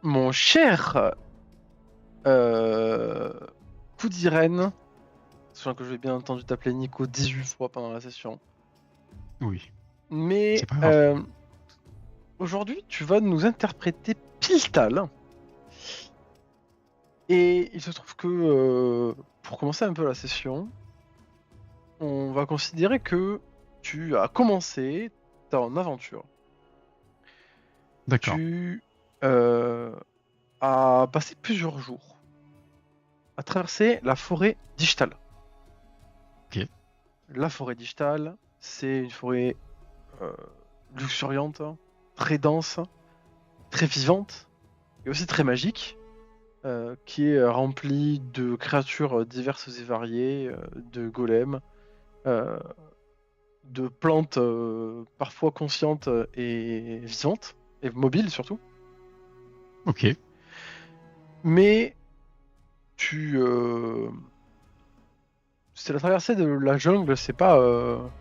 Mon cher euh, Koudiren, sachant que je vais bien entendu t'appeler Nico 18 fois pendant la session. Oui, Mais c'est pas grave. aujourd'hui, tu vas nous interpréter Piltal. Et il se trouve que pour commencer un peu la session, on va considérer que tu as commencé ton aventure. D'accord. Tu as passé plusieurs jours à traverser la forêt d'Ishtal. Ok. La forêt d'Ishtal, c'est une forêt euh, luxuriante, très dense, très vivante et aussi très magique, qui est remplie de créatures diverses et variées, de golems, euh, de plantes parfois conscientes et vivantes, et mobiles surtout. Ok. Mais tu, c'est la traversée de la jungle, c'est pas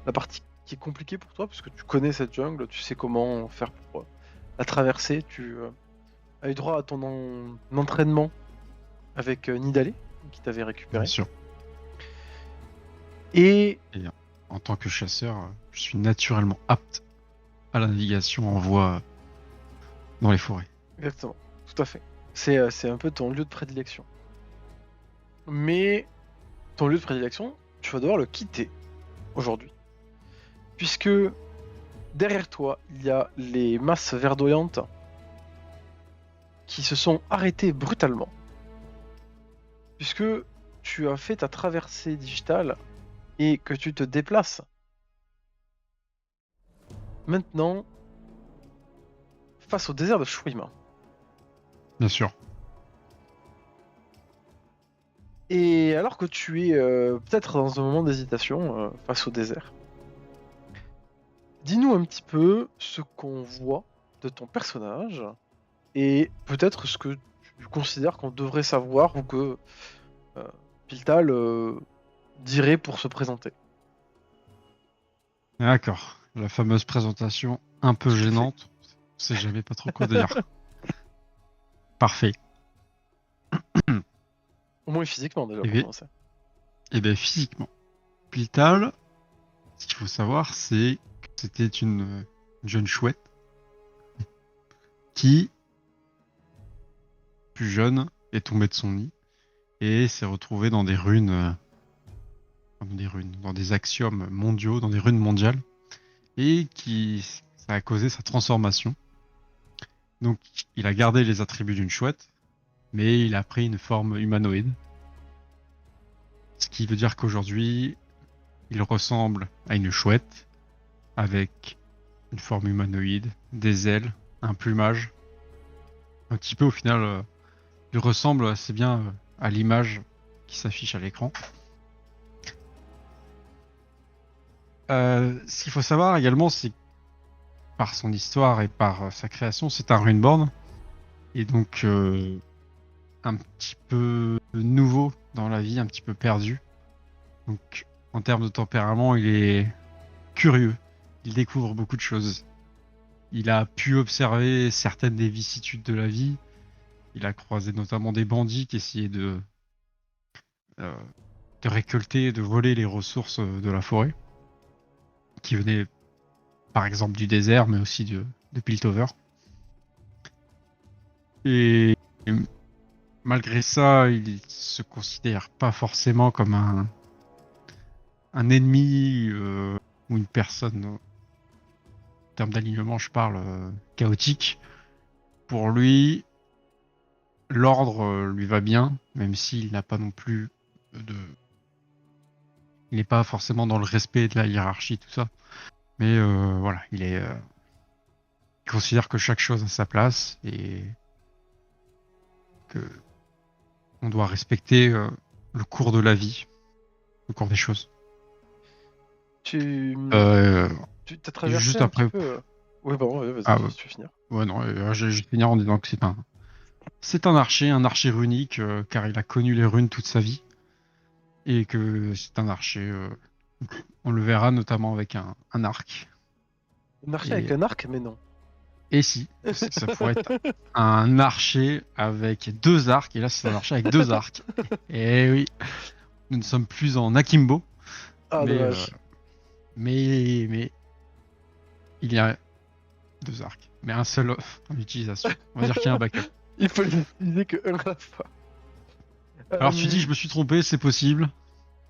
la partie qui est compliquée pour toi, parce que tu connais cette jungle, tu sais comment faire pour la traverser, tu as eu droit à ton entraînement avec Nidalé, qui t'avait Bien récupéré. sûr. Et Et en tant que chasseur, je suis naturellement apte à la navigation en voie dans les forêts. exactement, tout à fait. C'est un peu ton lieu de prédilection. Mais ton lieu de prédilection, tu vas devoir le quitter aujourd'hui. Puisque derrière toi, il y a les masses verdoyantes qui se sont arrêtées brutalement. Puisque tu as fait ta traversée digitale et que tu te déplaces maintenant face au désert de Shuima. Bien sûr. Et alors que tu es peut-être dans un moment d'hésitation face au désert, dis-nous un petit peu ce qu'on voit de ton personnage et peut-être ce que tu considères qu'on devrait savoir ou que euh, Piltal dirait pour se présenter. D'accord. La fameuse présentation un peu Tout à fait. gênante. On sait jamais pas trop quoi dire. Parfait. Au moins physiquement déjà Et pour bien, commencer. physiquement. Pital, ce qu'il faut savoir, c'est que c'était une jeune chouette qui, plus jeune, est tombée de son nid et s'est retrouvée dans des runes, dans des axiomes mondiaux, dans des runes mondiales, et ça a causé sa transformation. Donc, il a gardé les attributs d'une chouette, mais il a pris une forme humanoïde, ce qui veut dire qu'aujourd'hui, il ressemble à une chouette avec une forme humanoïde, des ailes, un plumage. Un petit peu au final, il ressemble assez bien à l'image qui s'affiche à l'écran. Ce qu'il faut savoir également, c'est que par son histoire et par sa création, c'est un Runeborn, et donc un petit peu nouveau dans la vie, un petit peu perdu. Donc en termes de tempérament, il est curieux, il découvre beaucoup de choses. Il a pu observer certaines des vicissitudes de la vie. Il a croisé notamment des bandits qui essayaient euh, de récolter, de voler les ressources de la forêt, qui venaient par exemple du désert, mais aussi de Piltover. Et malgré ça, il se considère pas forcément comme un ennemi ou une personne, en termes d'alignement, je parle, chaotique. Pour lui, l'ordre lui va bien, même s'il n'a pas non plus de... Il n'est pas forcément dans le respect de la hiérarchie, tout ça. Mais voilà, il considère que chaque chose a sa place et que on doit respecter le cours de la vie, le cours des choses. Tu, Euh, tu t'as et traversé juste un petit après, peu. Ouais, bon, ouais, vas-y, ah si tu veux finir. ouais, non, je vais finir en disant que c'est un archer runique, car il a connu les runes toute sa vie et que c'est un archer. On le verra notamment avec un arc. Marcher avec Et un arc, mais non. Et si, ça pourrait être un archer avec 2 arcs, et là c'est un archer avec 2 arcs. Et oui, nous ne sommes plus en Akimbo, Ah, mais, dommage. mais il y a 2 arcs, mais un seul en utilisation. On va dire qu'il y a un backup. Il faut l'utiliser que un à la fois. Alors tu dis, Euh, je me suis trompé, c'est possible.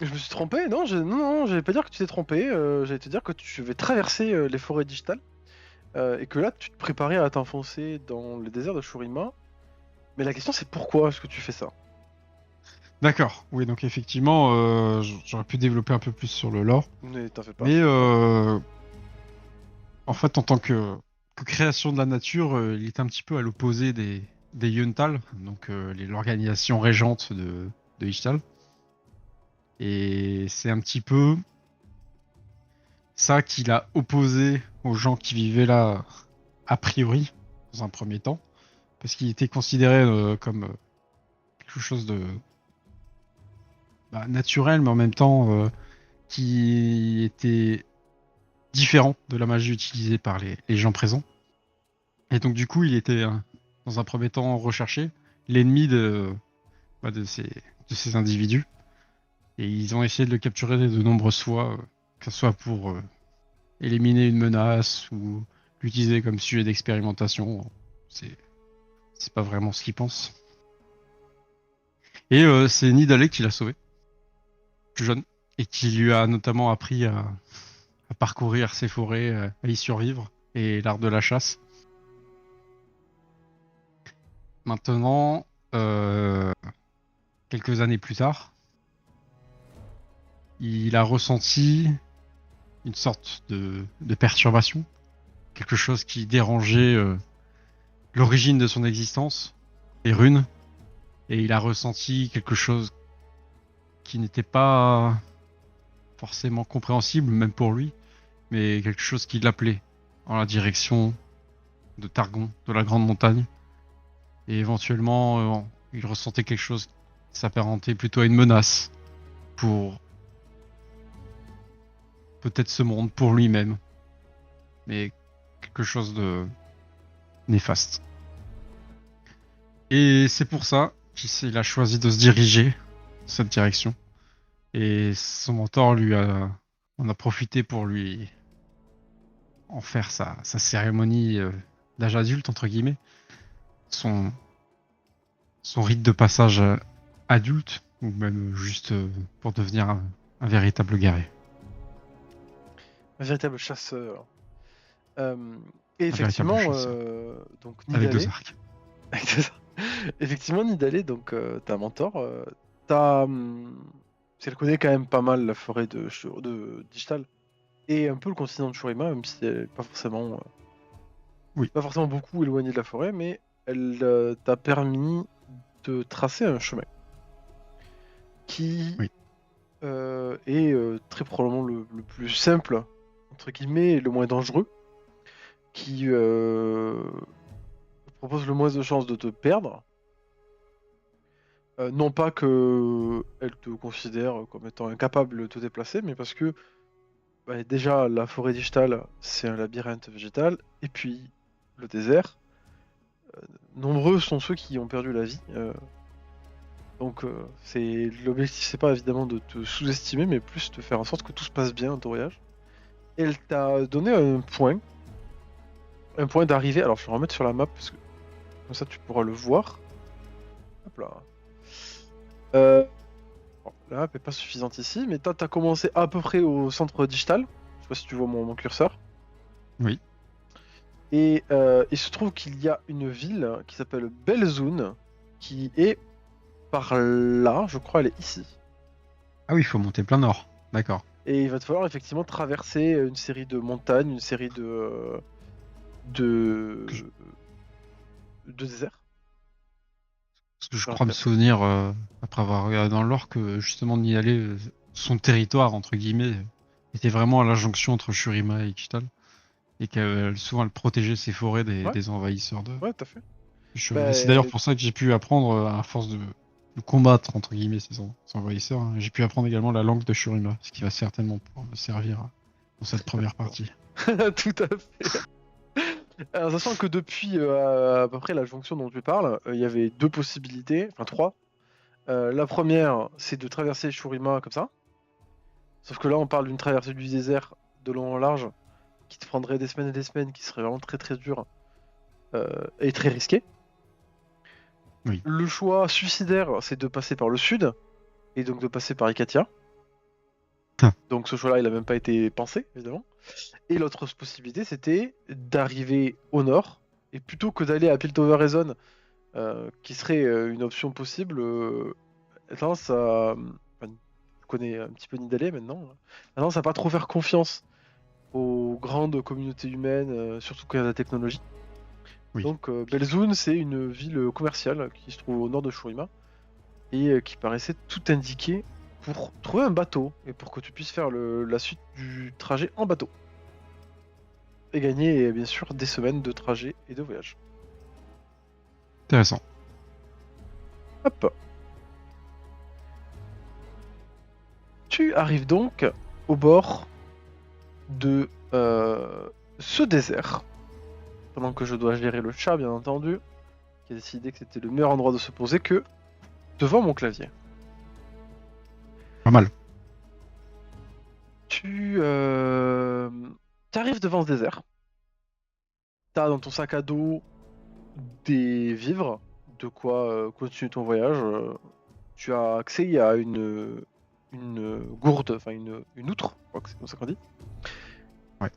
je me suis trompé, non, non, j'allais pas dire que tu t'es trompé, j'allais te dire que tu vais traverser les forêts digitales, et que là, tu te préparais à t'enfoncer dans le désert de Shurima. Mais la question, c'est pourquoi est-ce que tu fais ça? D'accord, oui, donc effectivement, j'aurais pu développer un peu plus sur le lore. Mais t'en fais pas. Mais en fait, en tant que création de la nature, il est un petit peu à l'opposé des Yuntal, donc l'organisation régente de Ishtal. Et c'est un petit peu ça qu'il a opposé aux gens qui vivaient là, a priori, dans un premier temps, parce qu'il était considéré comme quelque chose de naturel, mais en même temps qui était différent de la magie utilisée par les gens présents. Et donc du coup, il était dans un premier temps recherché, l'ennemi de ces individus. Et ils ont essayé de le capturer de nombreuses fois, que ce soit pour éliminer une menace ou l'utiliser comme sujet d'expérimentation. C'est c'est pas vraiment ce qu'ils pensent. Et c'est Nidalé qui l'a sauvé, plus jeune, et qui lui a notamment appris à parcourir ces forêts, à y survivre, et l'art de la chasse. Maintenant, quelques années plus tard, il a ressenti une sorte de perturbation, quelque chose qui dérangeait l'origine de son existence, les runes, et il a ressenti quelque chose qui n'était pas forcément compréhensible, même pour lui, mais quelque chose qui l'appelait en la direction de Targon, de la Grande Montagne, et éventuellement il ressentait quelque chose qui s'apparentait plutôt à une menace pour peut-être ce monde, pour lui-même, mais quelque chose de néfaste. Et c'est pour ça qu'il a choisi de se diriger dans cette direction. Et son mentor en a profité pour lui en faire sa cérémonie d'âge adulte, entre guillemets, son, son rite de passage adulte, ou même juste pour devenir un véritable guerrier, Un véritable chasseur. Euh, et un véritable effectivement, chasseur, donc avec 2 Nidalé, arcs. effectivement Nidalé, donc ta mentor, t'as, parce qu'elle connaît quand même pas mal la forêt de Dishtal et un peu le continent de Shurima, même si elle n'est Oui, pas forcément beaucoup éloignée de la forêt, mais elle t'a permis de tracer un chemin qui oui. est très probablement le plus simple, entre guillemets, et le moins dangereux, qui propose le moins de chances de te perdre. Non pas que elle te considère comme étant incapable de te déplacer, mais parce que déjà la forêt d'Ishtal, c'est un labyrinthe végétal, et puis le désert. Nombreux sont ceux qui ont perdu la vie. Donc c'est l'objectif, c'est pas évidemment de te sous-estimer, mais plus de faire en sorte que tout se passe bien dans ton voyage. Et elle t'a donné un point d'arrivée. Alors je vais remettre sur la map parce que comme ça tu pourras le voir. Hop là. Bon, la map est pas suffisante ici, mais toi t'as commencé à peu près au centre digital. Je sais pas si tu vois mon curseur. Oui. Et il se trouve qu'il y a une ville qui s'appelle Belzoun, qui est par là, je crois elle est ici. Ah oui, il faut monter plein nord. D'accord. Et il va te falloir effectivement traverser une série de montagnes, une série de, Que je- de déserts. Parce que je Dans la crois me terre. souvenir, après avoir regardé dans l'or, que justement Niale, son territoire, entre guillemets, était vraiment à la jonction entre Shurima et Ichital. Et qu'elle souvent elle protégeait ses forêts des, Ouais, des envahisseurs ouais, tout à fait. du Shurima. C'est d'ailleurs Ben, pour ça que j'ai pu apprendre, à force de combattre, entre guillemets, ces envahisseurs, hein, j'ai pu apprendre également la langue de Shurima, ce qui va certainement pouvoir me servir dans cette première bon. partie. Tout à fait. Alors, sachant que depuis à peu près la jonction dont tu parles, il y avait deux possibilités, enfin trois. La première, c'est de traverser Shurima comme ça. Sauf que là, on parle d'une traversée du désert de long en large qui te prendrait des semaines et des semaines, qui serait vraiment très très dur et très risqué. Oui. Le choix suicidaire, c'est de passer par le sud et donc de passer par Ikatia. Ah. Donc ce choix-là, il a même pas été pensé, évidemment. Et l'autre possibilité, c'était d'arriver au nord, et plutôt que d'aller à Piltover et Zone, qui serait une option possible, tendance à... Enfin, je connais un petit peu Nidalee maintenant, tendance à pas trop faire confiance aux grandes communautés humaines, surtout quand il y a de la technologie. Oui. Donc Belzun, c'est une ville commerciale qui se trouve au nord de Shurima, et qui paraissait tout indiquer pour trouver un bateau, et pour que tu puisses faire la suite du trajet en bateau. Et gagner, bien sûr, des semaines de trajet et de voyage. Intéressant. Hop. Tu arrives donc au bord de ce désert. Pendant que je dois gérer le chat, bien entendu, qui a décidé que c'était le meilleur endroit de se poser que devant mon clavier. Pas mal. Tu arrives devant ce désert. T'as dans ton sac à dos des vivres, de quoi continuer ton voyage. Tu as accès à une gourde, enfin une outre, je crois que c'est comme ça qu'on dit. Ouais.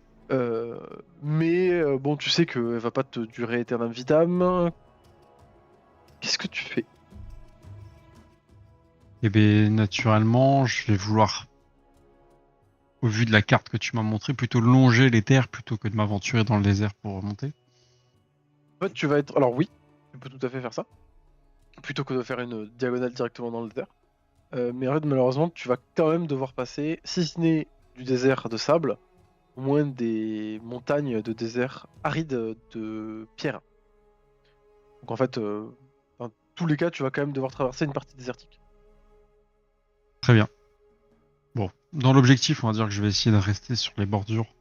Mais bon, tu sais qu'elle va pas te durer éternam vitam. Qu'est-ce que tu fais? Et bien, naturellement, je vais vouloir, au vu de la carte que tu m'as montrée, plutôt longer les terres plutôt que de m'aventurer dans le désert pour remonter. En fait, tu vas être. Alors, oui, tu peux tout à fait faire ça. Plutôt que de faire une diagonale directement dans le désert. Mais en fait, malheureusement, tu vas quand même devoir passer, si ce n'est du désert de sable, au moins des montagnes de désert arides de pierre. Donc en fait, dans tous les cas, tu vas quand même devoir traverser une partie désertique. Très bien. Bon, dans l'objectif, on va dire que je vais essayer de rester sur les bordures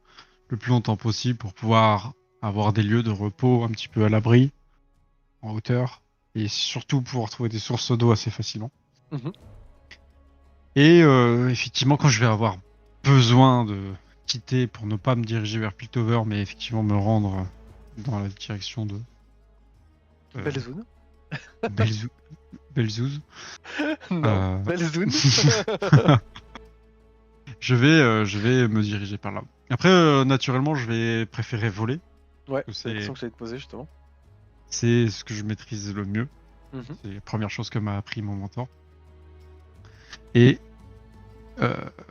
le plus longtemps possible pour pouvoir avoir des lieux de repos un petit peu à l'abri, en hauteur, et surtout pouvoir trouver des sources d'eau assez facilement. Mhm. Et effectivement, quand je vais avoir besoin de quitter pour ne pas me diriger vers Piltover, mais effectivement me rendre dans la direction de Belle zone. Belzou- Belzouz, Non, euh, belle zone. je vais me diriger par là. Après, naturellement, je vais préférer voler. Ouais, Parce c'est la que question que j'allais te poser justement. c'est ce que je maîtrise le mieux. Mhm. C'est la première chose que m'a appris mon mentor. Et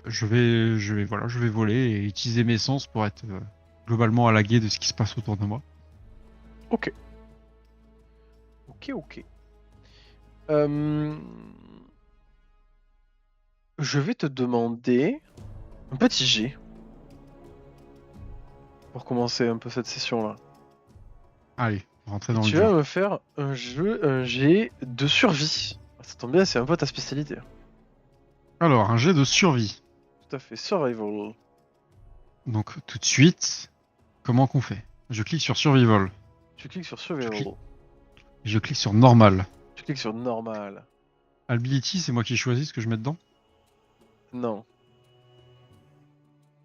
je vais voler et utiliser mes sens pour être globalement à l'aguet de ce qui se passe autour de moi. Ok. Ok. Euh, Je vais te demander un petit G pour commencer un peu cette session-là. Allez, rentrer Et dans le tu vas dur. me faire un G de survie. Ça tombe bien, c'est un peu ta spécialité. Alors, un jet de survie. Tout à fait, survival. Donc, tout de suite, comment qu'on fait? Je clique sur survival. Tu cliques sur Je survival. clique, je clique sur normal. Tu cliques sur normal. Ability, c'est moi qui choisis ce que je mets dedans? Non.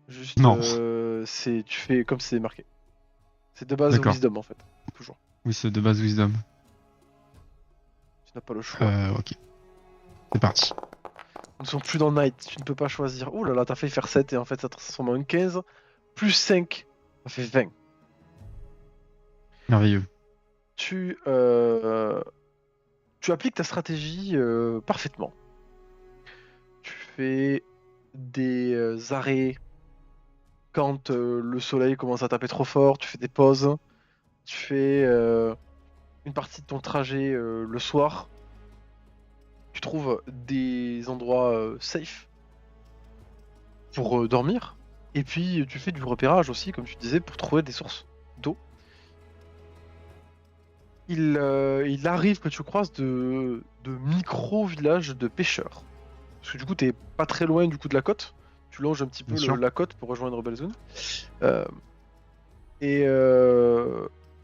Juste, Non. tu fais comme c'est marqué. C'est de base D'accord. wisdom en fait. Toujours. Oui, c'est de base wisdom. Tu n'as pas le choix. Ok. C'est parti. Nous ne sommes plus dans Night. Tu ne peux pas choisir. Ouh là là, t'as failli faire 7 et en fait ça transforme en 15. Plus 5. Ça fait 20. Merveilleux. Tu, tu appliques ta stratégie parfaitement. Tu fais des arrêts quand le soleil commence à taper trop fort. Tu fais des pauses. Tu fais une partie de ton trajet le soir. Tu trouves des endroits safe pour dormir. Et puis tu fais du repérage aussi, comme tu disais, pour trouver des sources d'eau. Il arrive que tu croises de micro-villages de pêcheurs. Parce que du coup, t'es pas très loin du coup de la côte. Tu longes un petit peu Bien sûr. la côte pour rejoindre Belzone. Euh, Et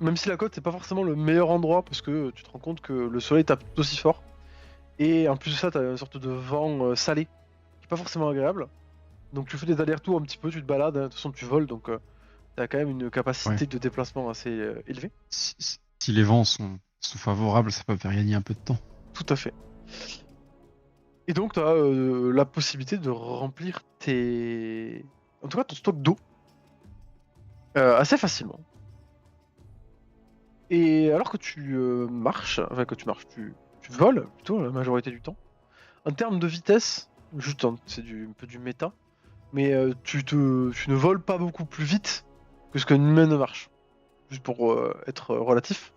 même si la côte c'est pas forcément le meilleur endroit parce que tu te rends compte que le soleil tape tout aussi fort. Et en plus de ça, t'as une sorte de vent salé qui est pas forcément agréable. Donc tu fais des allers-retours un petit peu, tu te balades, hein. De toute façon tu voles donc t'as quand même une Ouais. capacité de déplacement assez élevée. Si les vents sont favorables, ça peut faire gagner un peu de temps. Tout à fait. Et donc, tu as la possibilité de remplir tes. En tout cas, ton stock d'eau assez facilement. Et alors que tu marches, enfin que tu marches, tu voles plutôt la majorité du temps, en termes de vitesse, juste c'est un peu du méta, mais tu ne voles pas beaucoup plus vite que ce qu'un humain ne marche. Juste pour être relatif.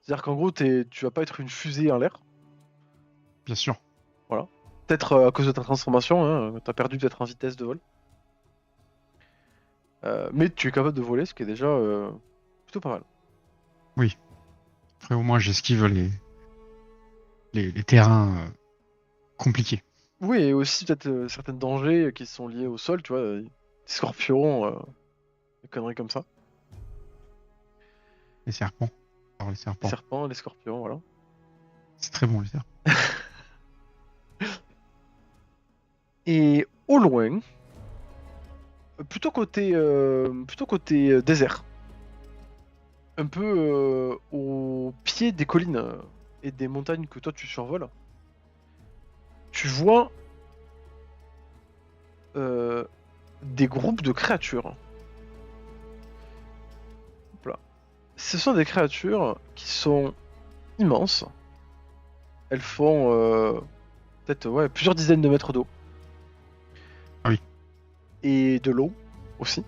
C'est-à-dire qu'en gros, tu vas pas être une fusée en l'air. Bien sûr. Voilà. Peut-être à cause de ta transformation, hein, t'as perdu peut-être en vitesse de vol. Mais tu es capable de voler, ce qui est déjà plutôt pas mal. Oui. Après, au moins, j'esquive les terrains compliqués. Oui, et aussi peut-être certains dangers qui sont liés au sol, tu vois, des scorpions, des conneries comme ça. Les serpents. Alors, les Les serpents. serpents, les scorpions, voilà. C'est très bon, les serpents. Et au loin, plutôt côté désert, un peu au pied des collines et des montagnes que toi tu survoles, tu vois euh, des groupes de créatures. Hop là. Ce sont des créatures qui sont immenses. Elles font peut-être ouais, plusieurs dizaines de mètres d'eau. Ah oui. Et de l'eau aussi.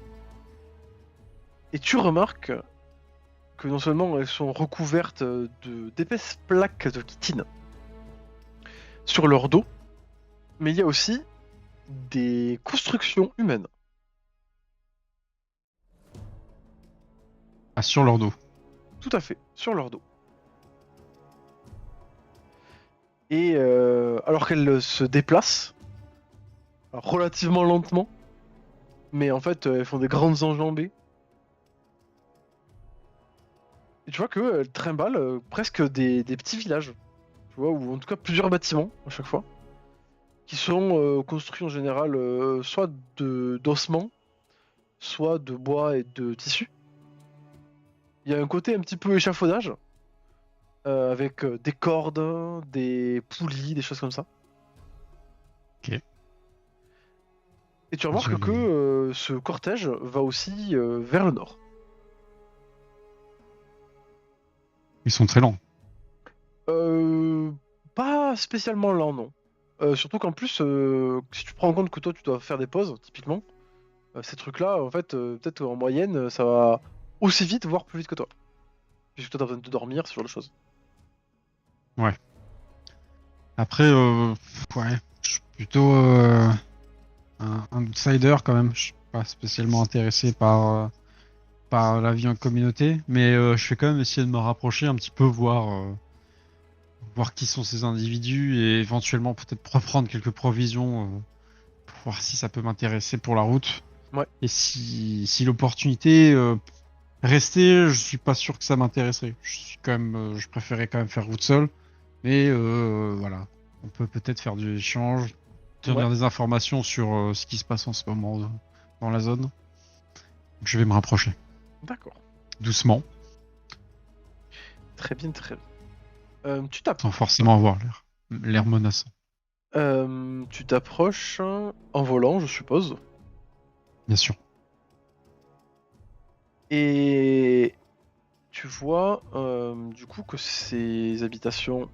Et tu remarques que non seulement elles sont recouvertes d'épaisses plaques de chitine sur leur dos, mais il y a aussi des constructions humaines. Ah, sur leur dos. Tout à fait, sur leur dos. Et alors qu'elles se déplacent relativement lentement, mais en fait elles font des grandes enjambées. Et tu vois qu'elles trimballent presque des petits villages, tu vois, ou en tout cas plusieurs bâtiments à chaque fois, qui sont construits en général soit d'ossements, soit de bois et de tissu. Il y a un côté un petit peu échafaudage, avec des cordes, des poulies, des choses comme ça. Ok. Et tu Je remarques que les... ce cortège va aussi vers le nord. Ils sont très lents. Euh, Pas spécialement lent, non. Surtout qu'en plus, si tu prends en compte que toi tu dois faire des pauses, typiquement, ces trucs-là, en fait, peut-être en moyenne, ça va aussi vite, voire plus vite que toi. Puisque toi t'as besoin de dormir, ce genre de choses. Ouais. Après, ouais. Je suis plutôt un outsider quand même. Je suis pas spécialement intéressé par la vie en communauté, mais je vais quand même essayer de me rapprocher un petit peu, voir qui sont ces individus et éventuellement peut-être reprendre quelques provisions pour voir si ça peut m'intéresser pour la route. Ouais, Et si l'opportunité rester, je suis pas sûr que ça m'intéresserait. Je préférais quand même faire route seule, mais voilà, on peut peut-être faire du échange, ouais, tenir des informations sur ce qui se passe en ce moment dans la zone. Donc, je vais me rapprocher d'accord. doucement, Très bien, très bien. Tu sans t'approches. forcément avoir l'air menaçant. Tu t'approches en volant, je suppose. Bien sûr. Et tu vois du coup que ces habitations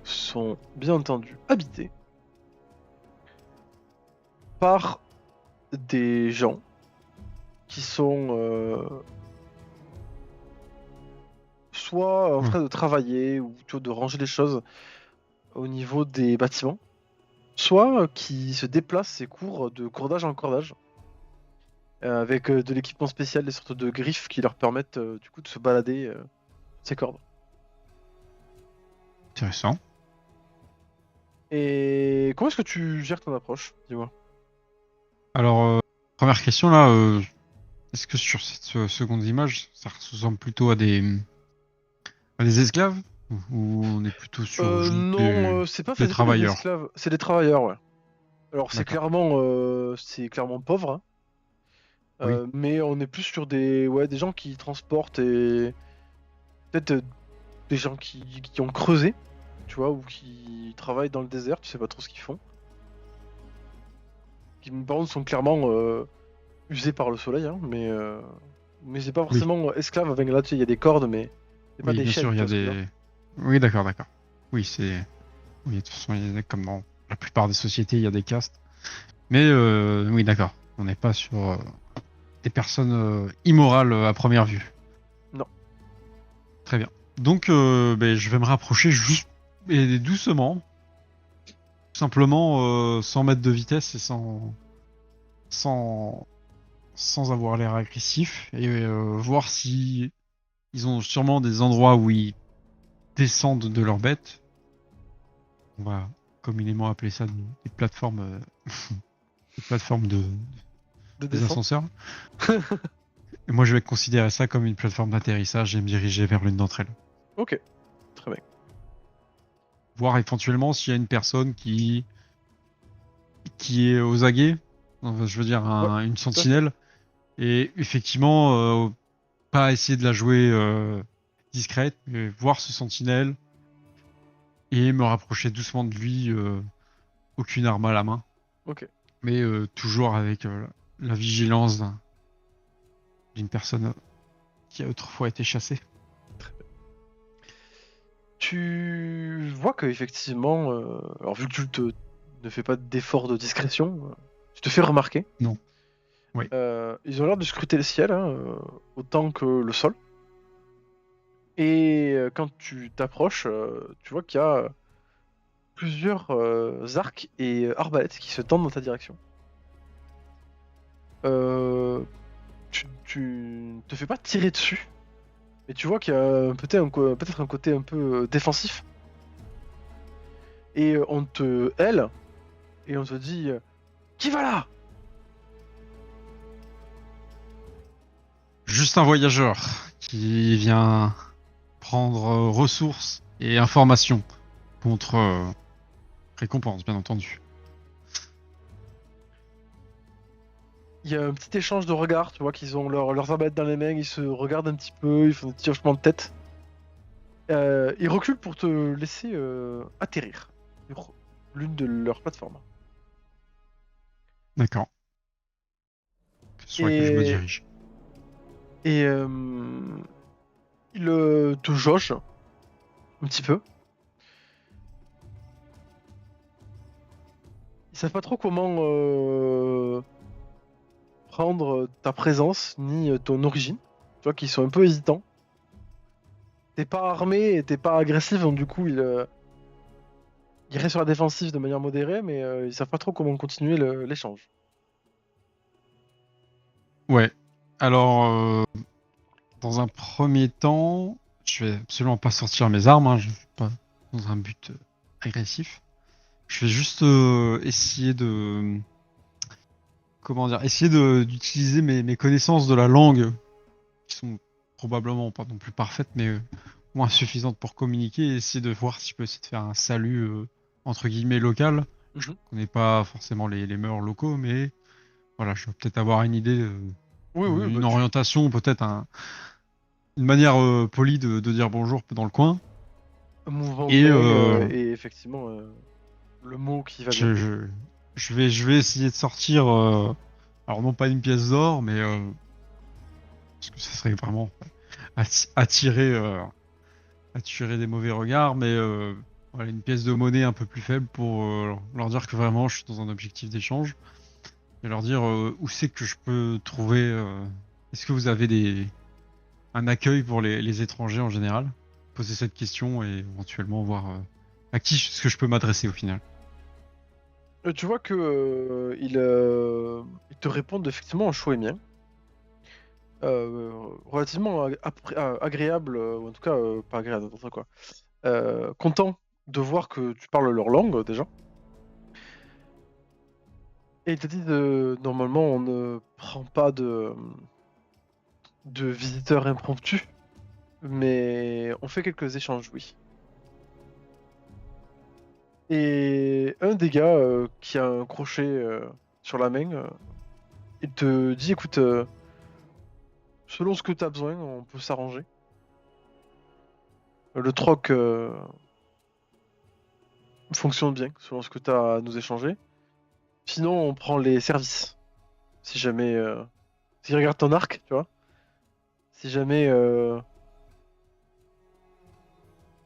sont bien entendu habitées par des gens qui sont soit en Ouais. train de travailler ou plutôt de ranger les choses au niveau des bâtiments, soit qui se déplacent et courent de cordage en cordage avec de l'équipement spécial, des sortes de griffes qui leur permettent du coup de se balader ces cordes. Intéressant. Et comment est-ce que tu gères ton approche? Dis-moi. Alors, première question là, est-ce que sur cette seconde image, ça ressemble plutôt à des esclaves? Ou on est plutôt sur juste Non, c'est pas des des travailleurs? esclaves, c'est des travailleurs, ouais. Alors D'accord. c'est clairement pauvre, hein, Oui, mais on est plus sur des gens qui transportent et peut-être des gens qui ont creusé, tu vois, ou qui travaillent dans le désert, tu sais pas trop ce qu'ils font. Qui, par contre, sont clairement usés par le soleil, hein, mais c'est pas oui, forcément esclave avec là, tu sais, il y a des cordes, mais c'est pas oui, des bien sûr, chaînes, il y tu a vois ce que je veux dire. des... Oui, d'accord, d'accord. Oui, c'est... Oui, de toute façon, comme dans la plupart des sociétés, il y a des castes. Mais oui, d'accord. On n'est pas sur des personnes immorales à première vue. Non. Très bien. Donc, ben, je vais me rapprocher juste et doucement, tout simplement sans mettre de vitesse et sans, sans avoir l'air agressif, et voir si ils ont sûrement des endroits où ils descendent de leurs bêtes. On va communément appeler ça des plateformes, des plateformes De des descente. ascenseurs. Et moi, je vais considérer ça comme une plateforme d'atterrissage et me diriger vers l'une d'entre elles. Ok, très bien. Voir éventuellement s'il y a une personne qui est aux aguets, enfin, je veux dire Ouais, une tout à fait. sentinelle, et effectivement, pas essayer de la jouer discrète, mais voir ce sentinelle et me rapprocher doucement de lui, aucune arme à la main, Ok. mais toujours avec la vigilance d'une personne qui a autrefois été chassée. Tu vois que effectivement, alors vu que ne fais pas d'effort de discrétion, tu te fais remarquer. Non. Oui. Ils ont l'air de scruter le ciel, hein, autant que le sol. Et quand tu t'approches, tu vois qu'il y a plusieurs arcs et arbalètes qui se tendent dans ta direction. Euh, tu te fais pas tirer dessus, mais tu vois qu'il y a peut-être un côté un peu défensif. Et on te hèle, et on te dit qui va là? Juste un voyageur qui vient prendre ressources et informations contre récompense, bien entendu. Il y a un petit échange de regards, tu vois qu'ils ont leurs arbalètes dans les mains, ils se regardent un petit peu, ils font des petits hochements de tête. Ils reculent pour te laisser atterrir sur l'une de leurs plateformes. D'accord. Sur laquelle je me Et, dirige. et ils te jaugent un petit peu. Ils savent pas trop comment prendre ta présence ni ton origine. Tu vois qu'ils sont un peu hésitants. T'es pas armé et t'es pas agressif, donc du coup ils restent sur la défensive de manière modérée, mais ils savent pas trop comment continuer l'échange. Ouais. Alors, dans un premier temps, je vais absolument pas sortir mes armes, hein, je suis pas dans un but agressif. Je vais juste essayer de, comment dire, essayer d'utiliser mes connaissances de la langue, qui sont probablement pas non plus parfaites, mais au moins suffisantes pour communiquer, et essayer de voir si je peux essayer de faire un salut entre guillemets local. Je Mhm. connais pas forcément les mœurs locaux, mais voilà, je vais peut-être avoir une idée, Oui, oui, bah une orientation, peut-être une manière polie de dire bonjour dans le coin. un mouvement de Et main et effectivement le mot qui va bien. je, je, je vais essayer de sortir, alors non pas une pièce d'or, mais parce que ça serait vraiment attirer, attirer des mauvais regards, mais voilà, une pièce de monnaie un peu plus faible pour leur dire que vraiment je suis dans un objectif d'échange et leur dire où c'est que je peux trouver. Est-ce que vous avez un accueil pour les étrangers en général? Poser cette question et éventuellement voir à qui est-ce que je peux m'adresser au final. Tu vois que ils te répondent effectivement en chaud et mien. Relativement agréable, ou en tout cas pas agréable, n'importe quoi. Content de voir que tu parles leur langue déjà. Et ils te disent normalement on ne prend pas de. de visiteurs impromptus, mais on fait quelques échanges, oui. Et un des gars qui a un crochet sur la main, il te dit écoute, selon ce que tu as besoin, on peut s'arranger. Le troc fonctionne bien selon ce que tu as à nous échanger. Sinon, on prend les services. Si jamais. Si regarde ton arc, tu vois. Si jamais.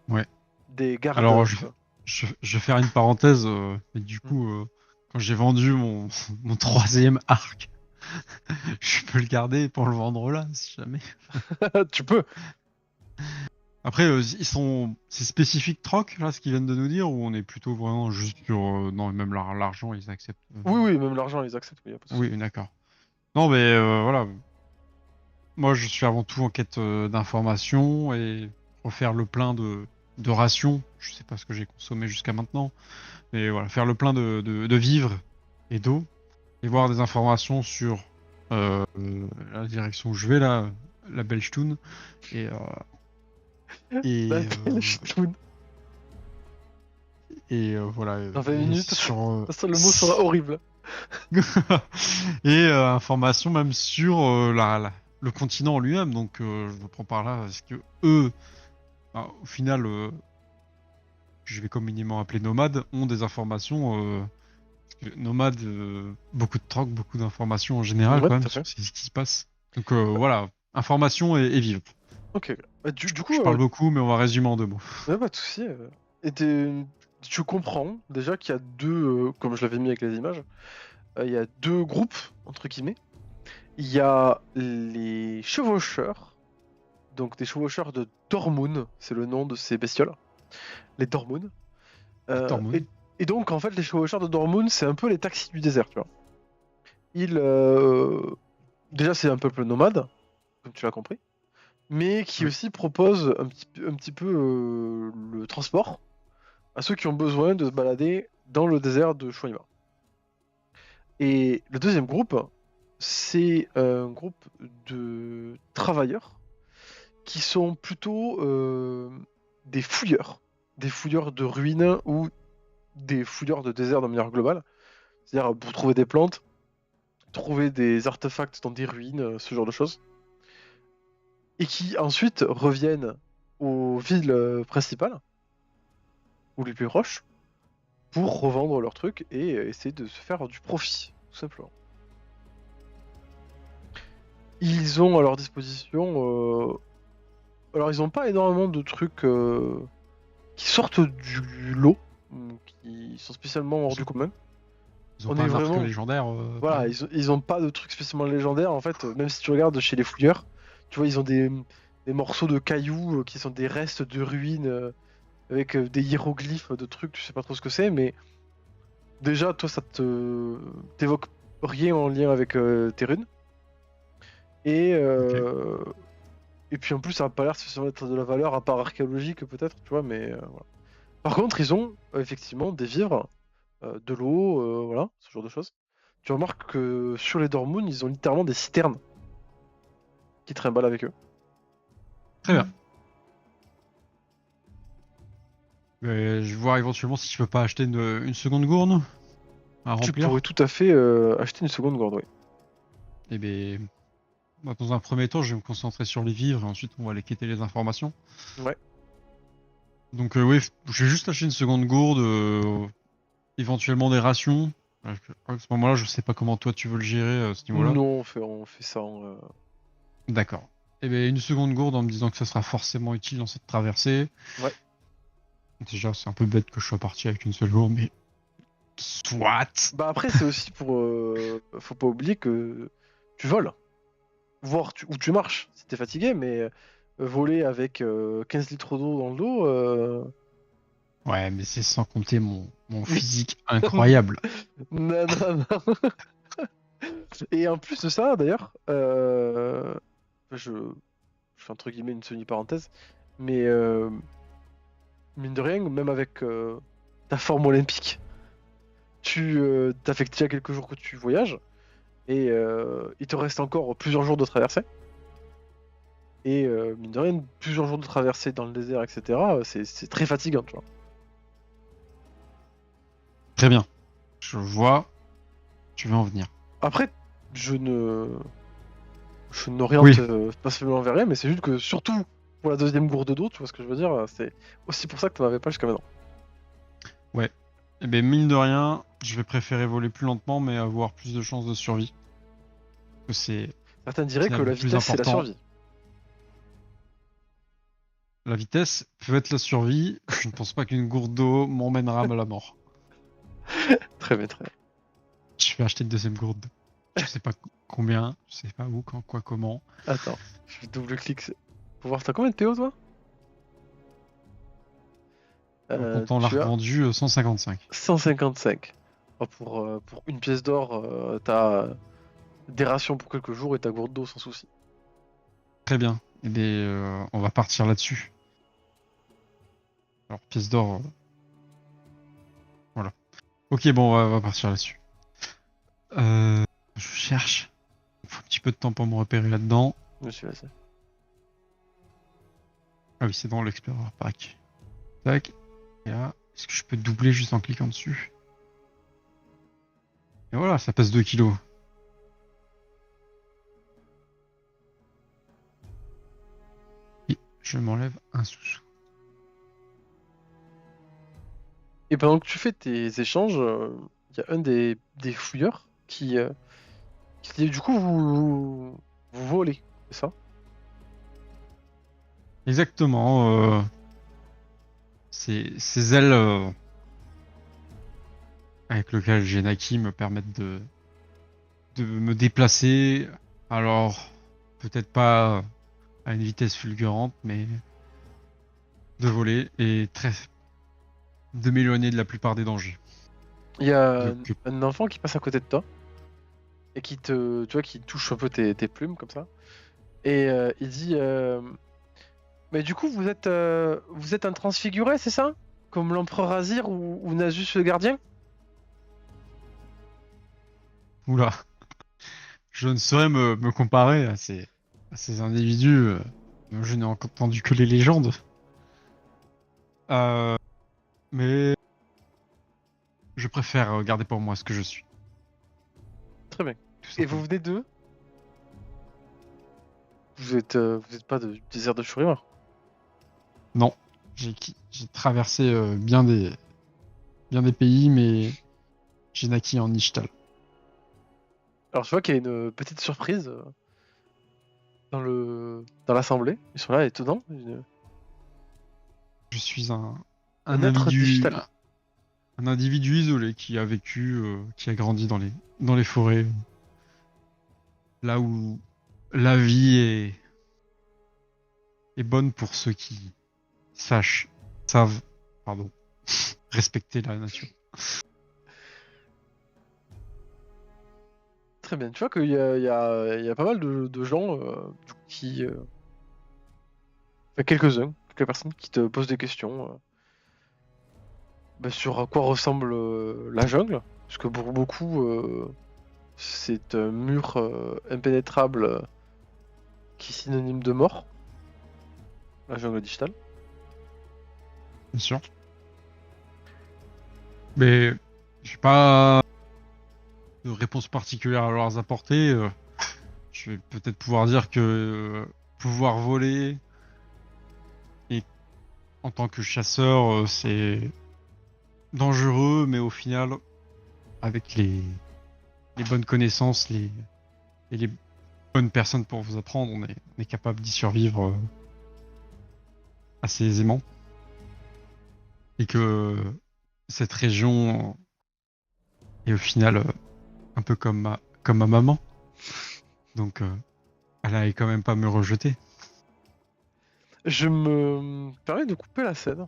Ouais. Des gardes. Alors, tu vois. je vais faire une parenthèse. Mais du coup, quand j'ai vendu mon, mon troisième arc, je peux le garder pour le vendre là, si jamais. Tu peux. Après, c'est spécifique troc là, ce qu'ils viennent de nous dire, ou on est plutôt vraiment juste sur, non, même l'argent, ils acceptent. Oui, oui, même l'argent, ils acceptent. Oui, y a pas de souci. Oui, d'accord. Non, mais voilà. Moi, je suis avant tout en quête d'informations et refaire le plein de rations. Je sais pas ce que j'ai consommé jusqu'à maintenant, mais voilà, faire le plein de vivres et d'eau et voir des informations sur la direction où je vais là, la Belstun et La et belle ch'toune. voilà. Dans 20 Et minutes, sur ça, le mot sera horrible. et informations même sur le continent en lui-même. Donc, je prends par là, est-ce que eux, au final, que je vais communément appeler nomades, ont des informations. Parce que nomades, beaucoup de troc, beaucoup d'informations en général Ouais, quand tout même à fait. sur ce qui se passe. Donc voilà, information et vivre. Ok. Bah, du coup, Je parle beaucoup, mais on va résumer en 2 mots. ouais, pas de souci. Et tu comprends déjà qu'il y a deux, comme je l'avais mis avec les images, il y a deux groupes, entre guillemets. Il y a les chevaucheurs, donc des chevaucheurs de Dormoon, c'est le nom de ces bestioles, les Dormoon. Euh, Tormund. et, et donc, en fait, les chevaucheurs de Dormoon, c'est un peu les taxis du désert, tu vois. Ils, déjà, c'est un peuple nomade, comme tu l'as compris, mais qui Oui. aussi propose un petit peu le transport à ceux qui ont besoin de se balader dans le désert de Shuaima. Et le deuxième groupe, c'est un groupe de travailleurs qui sont plutôt des fouilleurs de ruines ou des fouilleurs de désert de manière globale. C'est-à-dire pour trouver des plantes, trouver des artefacts dans des ruines, ce genre de choses. Et qui ensuite reviennent aux villes principales, ou les plus proches, pour revendre leurs trucs et essayer de se faire du profit, tout simplement. Ils ont à leur disposition. Alors, ils n'ont pas énormément de trucs qui sortent du lot, qui sont spécialement hors Ils du ont, commun. ils ont On pas est un arc vraiment. légendaire, par Voilà, exemple. ils ont pas de trucs spécialement légendaires. En fait, même si tu regardes chez les fouilleurs, tu vois, ils ont des morceaux de cailloux qui sont des restes de ruines avec des hiéroglyphes de trucs, tu sais pas trop ce que c'est, mais déjà, toi, ça te t'évoque rien en lien avec tes runes. Et, Ok. euh, et puis en plus, ça a pas l'air spécialement d'être de la valeur, à part archéologique peut-être, tu vois, mais voilà. Par contre, ils ont effectivement des vivres, de l'eau, voilà, ce genre de choses. Tu remarques que sur les Dormoon, ils ont littéralement des citernes qui trimballent avec eux. Très bien. Je vais voir éventuellement si je peux pas acheter une seconde gourde à Tu pourrais remplir. tout à fait acheter une seconde gourde, oui. Et ben, moi, dans un premier temps, je vais me concentrer sur les vivres et ensuite on va aller quêter les informations. Ouais. Donc oui, je vais juste acheter une seconde gourde, éventuellement des rations. À ce moment-là, je sais pas comment toi tu veux le gérer à ce niveau-là. Non, on fait ça en. D'accord. Et bien une seconde gourde en me disant que ça sera forcément utile dans cette traversée. Ouais. Déjà, c'est un peu bête que je sois parti avec une seule gourde, mais soit. Bah après, c'est aussi pour. Faut pas oublier que tu voles. Voire ou tu marches si t'es fatigué, mais voler avec 15 litres d'eau dans le dos. Ouais, mais c'est sans compter mon physique incroyable. Non, non, non. Et en plus de ça, d'ailleurs, je fais entre guillemets une semi-parenthèse, mais mine de rien, même avec ta forme olympique, t'as fait déjà quelques jours que tu voyages, et il te reste encore plusieurs jours de traversée. Et mine de rien, plusieurs jours de traversée dans le désert, etc., c'est très fatigant, tu vois. Très bien. Je vois. Tu veux en venir. Après, je ne. Je Oui. n'oriente pas spécialement vers rien, mais c'est juste que, surtout pour la deuxième gourde d'eau, tu vois ce que je veux dire, c'est aussi pour ça que tu n'en avais pas jusqu'à maintenant. Ouais. Eh ben, mine de rien, je vais préférer voler plus lentement, mais avoir plus de chances de survie. Parce que c'est Certains diraient que finalement la le plus vitesse, c'est la important. survie. La vitesse peut être la survie. Je ne pense pas qu'une gourde d'eau m'emmènera à la mort. Très bien, très bien. Je vais acheter une deuxième gourde d'eau. Je sais pas combien, je sais pas où, quand, quoi, comment. Attends, je double-clique pour voir, t'as combien de PO, toi? En comptant Tu l'arc as vendu, 155. 155. Oh, pour une pièce d'or, t'as des rations pour quelques jours et ta gourde d'eau sans souci. Très bien. Eh bien, on va partir là-dessus. Alors, pièce d'or, voilà. Ok, bon, on va partir là-dessus. Je cherche. Il faut un petit peu de temps pour me repérer là-dedans. Je suis là, ça. Ah oui, c'est dans l'Explorer Pack. Tac. Et là, est-ce que je peux doubler juste en cliquant dessus? Et voilà, ça passe 2 kilos. Et je m'enlève un sous-sous. Et pendant que tu fais tes échanges, il y a un des fouilleurs qui dit, du coup, vous volez, c'est ça? Exactement. Ces ailes avec lesquelles j'ai Naki me permettent de me déplacer. Alors, peut-être pas à une vitesse fulgurante, mais de voler et de m'éloigner de la plupart des dangers. Il y a Donc, un enfant qui passe à côté de toi et tu vois, qui touche un peu tes plumes comme ça. Et il dit, mais du coup, vous êtes un transfiguré, c'est ça? Comme l'empereur Azir ou Nasus le gardien? oula, je ne saurais me comparer à ces individus. Je n'ai entendu que les légendes. Euh, mais je préfère garder pour moi ce que je suis, Très bien. tout Et vous simplement. venez d'eux? Vous êtes pas du désert de Shurima? Non, j'ai traversé bien des pays, mais j'ai naquis en Ishtal. Alors, tu vois qu'il y a une petite surprise dans l'assemblée. Ils sont là, étonnants. Je suis un Un être individu, digital. un individu isolé qui a vécu, qui a grandi dans les forêts, là où la vie est bonne pour ceux qui savent, pardon, respecter la nature. Très bien. Tu vois qu'il y a pas mal de gens du coup, enfin, quelques-uns, quelques personnes qui te posent des questions bah, sur à quoi ressemble la jungle. Parce que pour beaucoup, c'est un mur impénétrable qui est synonyme de mort, la jungle digitale. Bien sûr. Mais j'ai pas de réponse particulière à leur apporter. Je vais peut-être pouvoir dire que pouvoir voler et en tant que chasseur, c'est dangereux, mais au final, avec les bonnes connaissances, et les bonnes personnes pour vous apprendre, on est capable d'y survivre assez aisément. Et que cette région est au final un peu comme ma maman. Donc, elle allait quand même pas me rejeter. Je me permets de couper la scène.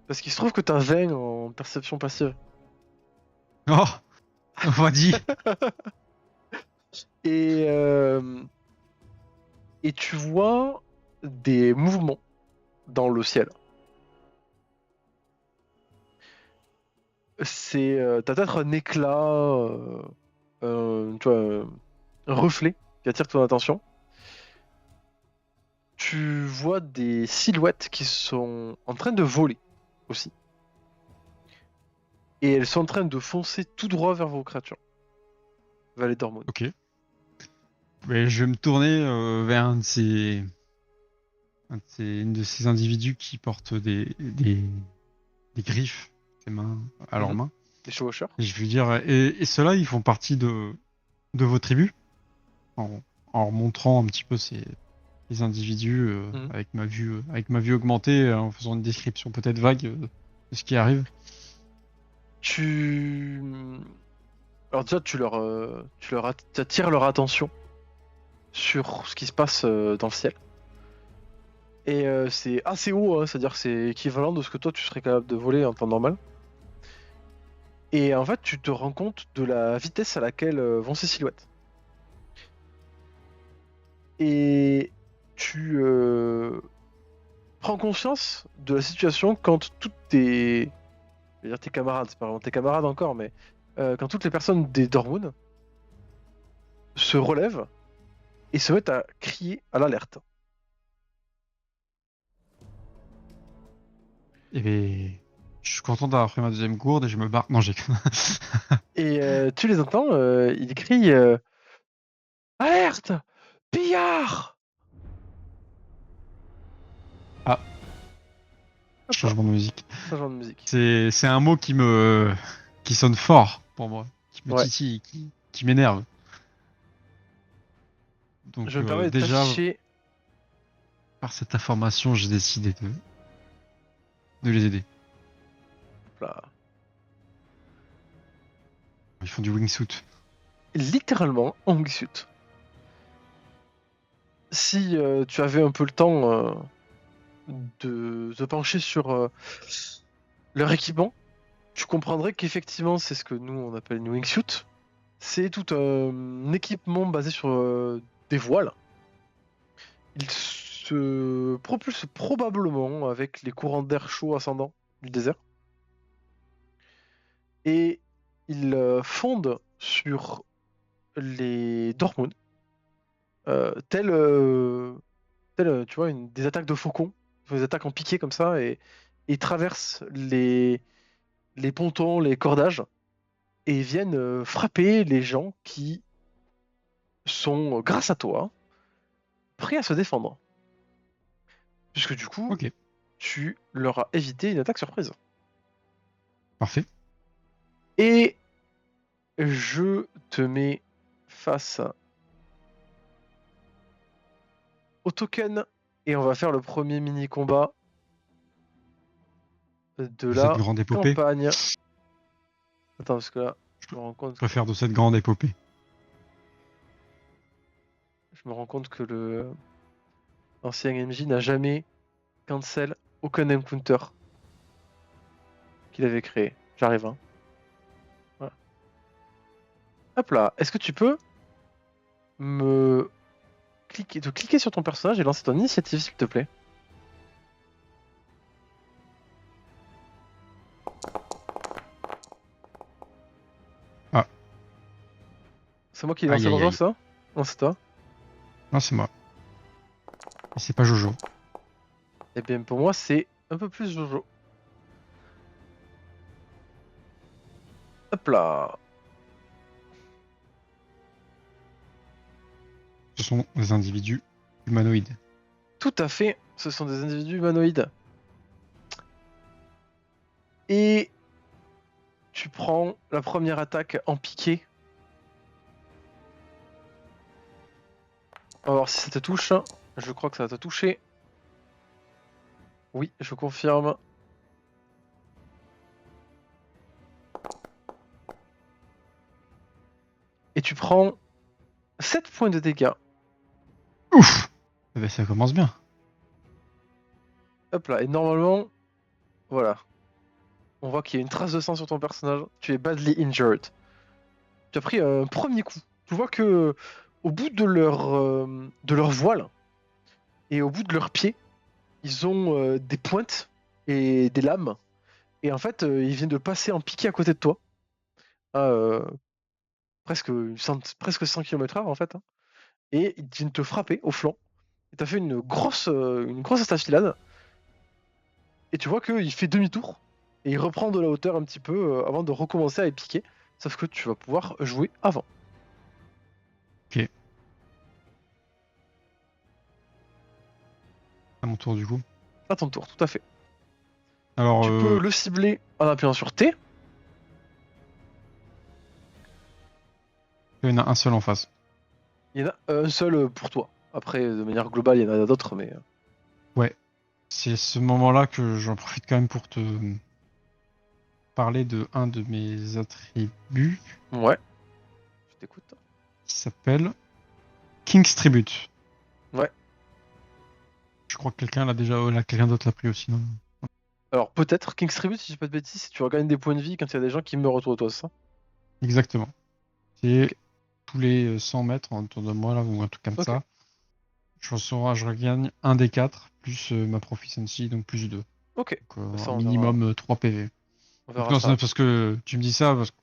Parce qu'il se trouve que t'as 20 en perception passive. Oh, on m'a dit. Et, euh, et tu vois des mouvements dans le ciel. T'as peut-être un éclat, tu vois, un reflet qui attire ton attention. tu vois des silhouettes qui sont en train de voler aussi. Et elles sont en train de foncer tout droit vers vos créatures. Vers les Dormoon. Ok. Mais je vais me tourner vers une de ces individus qui portent des griffes, ses mains, à leurs Mhm. mains. Les chevaucheurs. Et je vais dire, et ceux-là, ils font partie de vos tribus? En, en montrant un petit peu les individus Mhm. avec ma vue augmentée, en faisant une description peut-être vague de ce qui arrive. Tu... Alors déjà, tu attires leur attention sur ce qui se passe dans le ciel. Et c'est assez haut, hein, c'est-à-dire que c'est équivalent de ce que toi tu serais capable de voler en temps normal. Et en fait, tu te rends compte de la vitesse à laquelle vont ces silhouettes. Et tu prends conscience de la situation quand toutes tes... Je vais dire tes camarades, c'est pas vraiment tes camarades encore, mais quand toutes les personnes des Dormoon se relèvent et se mettent à crier à l'alerte. Et ben, je suis content d'avoir pris ma deuxième gourde et je me barre. Non, j'ai. Et tu les entends, ils crient alerte! Pillard! Ah, Hop là, changement de musique. changement de musique. C'est un mot qui sonne fort pour moi, qui me Ouais, titille, qui m'énerve. Donc je me permets de déjà, t'afficher. par cette information, j'ai décidé de les aider. Hop là. Ils font du wingsuit. Littéralement en wingsuit. Si tu avais un peu le temps de te pencher sur leur équipement, tu comprendrais qu'effectivement c'est ce que nous on appelle une wingsuit. C'est tout un équipement basé sur des voiles. Il se propulse probablement avec les courants d'air chaud ascendant du désert. Et il fonde sur les Dormoon, tel, tu vois, des attaques de faucons, des attaques en piqué comme ça, et ils traversent les pontons, les cordages, et viennent frapper les gens qui sont, grâce à toi, prêts à se défendre. Puisque du coup, Ok, tu leur as évité une attaque surprise. parfait. Et je te mets face au token, et on va faire le premier mini-combat de De cette la grande épopée, campagne. Attends, parce que là, je me rends je compte que, préfère de cette grande épopée. le ancien MJ n'a jamais cancel aucun encounter qu'il avait créé. J'arrive, hein. Voilà. Hop là, est-ce que tu peux me cliquer sur ton personnage et lancer ton initiative, s'il te plaît? Ah, C'est moi qui l'ai aïe lancé aïe dans aïe. ça? Non, c'est toi. Non, c'est moi. Et c'est pas Jojo. Eh bien, pour moi, c'est un peu plus Jojo. Hop là. Ce sont des individus humanoïdes. Tout à fait, ce sont des individus humanoïdes. Et tu prends la première attaque en piqué. On va voir si ça te touche. Je crois que ça va te toucher. Oui, je confirme. Et tu prends 7 points de dégâts. Ouf! Eh ben, ça commence bien. Hop là, et normalement, voilà. On voit qu'il y a une trace de sang sur ton personnage. Tu es badly injured. Tu as pris un premier coup. Tu vois que au bout de leur voile et au bout de leurs pieds, ils ont des pointes et des lames. Et en fait, ils viennent de passer en piqué à côté de toi. À presque 100 km/h en fait, hein. Et ils viennent te frapper au flanc. Et t'as fait une grosse estafilade. Et tu vois qu'il fait demi-tour. Et il reprend de la hauteur un petit peu avant de recommencer à piquer. Sauf que tu vas pouvoir jouer avant. Ok. À mon tour du coup. À ton tour, tout à fait. Alors, Tu peux le cibler en appuyant sur T. il y en a un seul en face. Il y en a un seul pour toi. Après, de manière globale, il y en a d'autres, mais... Ouais. C'est ce moment-là que j'en profite quand même pour te parler de un de mes attributs Ouais. Je t'écoute. qui s'appelle King's Tribute. Ouais. Je crois que quelqu'un d'autre l'a pris aussi, non? Alors, peut-être, King's Tribute, si je dis pas de bêtises, tu regagnes des points de vie quand il y a des gens qui meurent autour de toi, c'est ça? Exactement. C'est Ok. tous les 100 mètres autour de moi, là, ou un truc comme Ok. ça. Je regagne un des 4, plus ma proficiency, donc plus 2. Ok. Donc, Ça, un minimum 3 PV. on Donc verra non, ça. c'est parce que tu me dis ça, parce que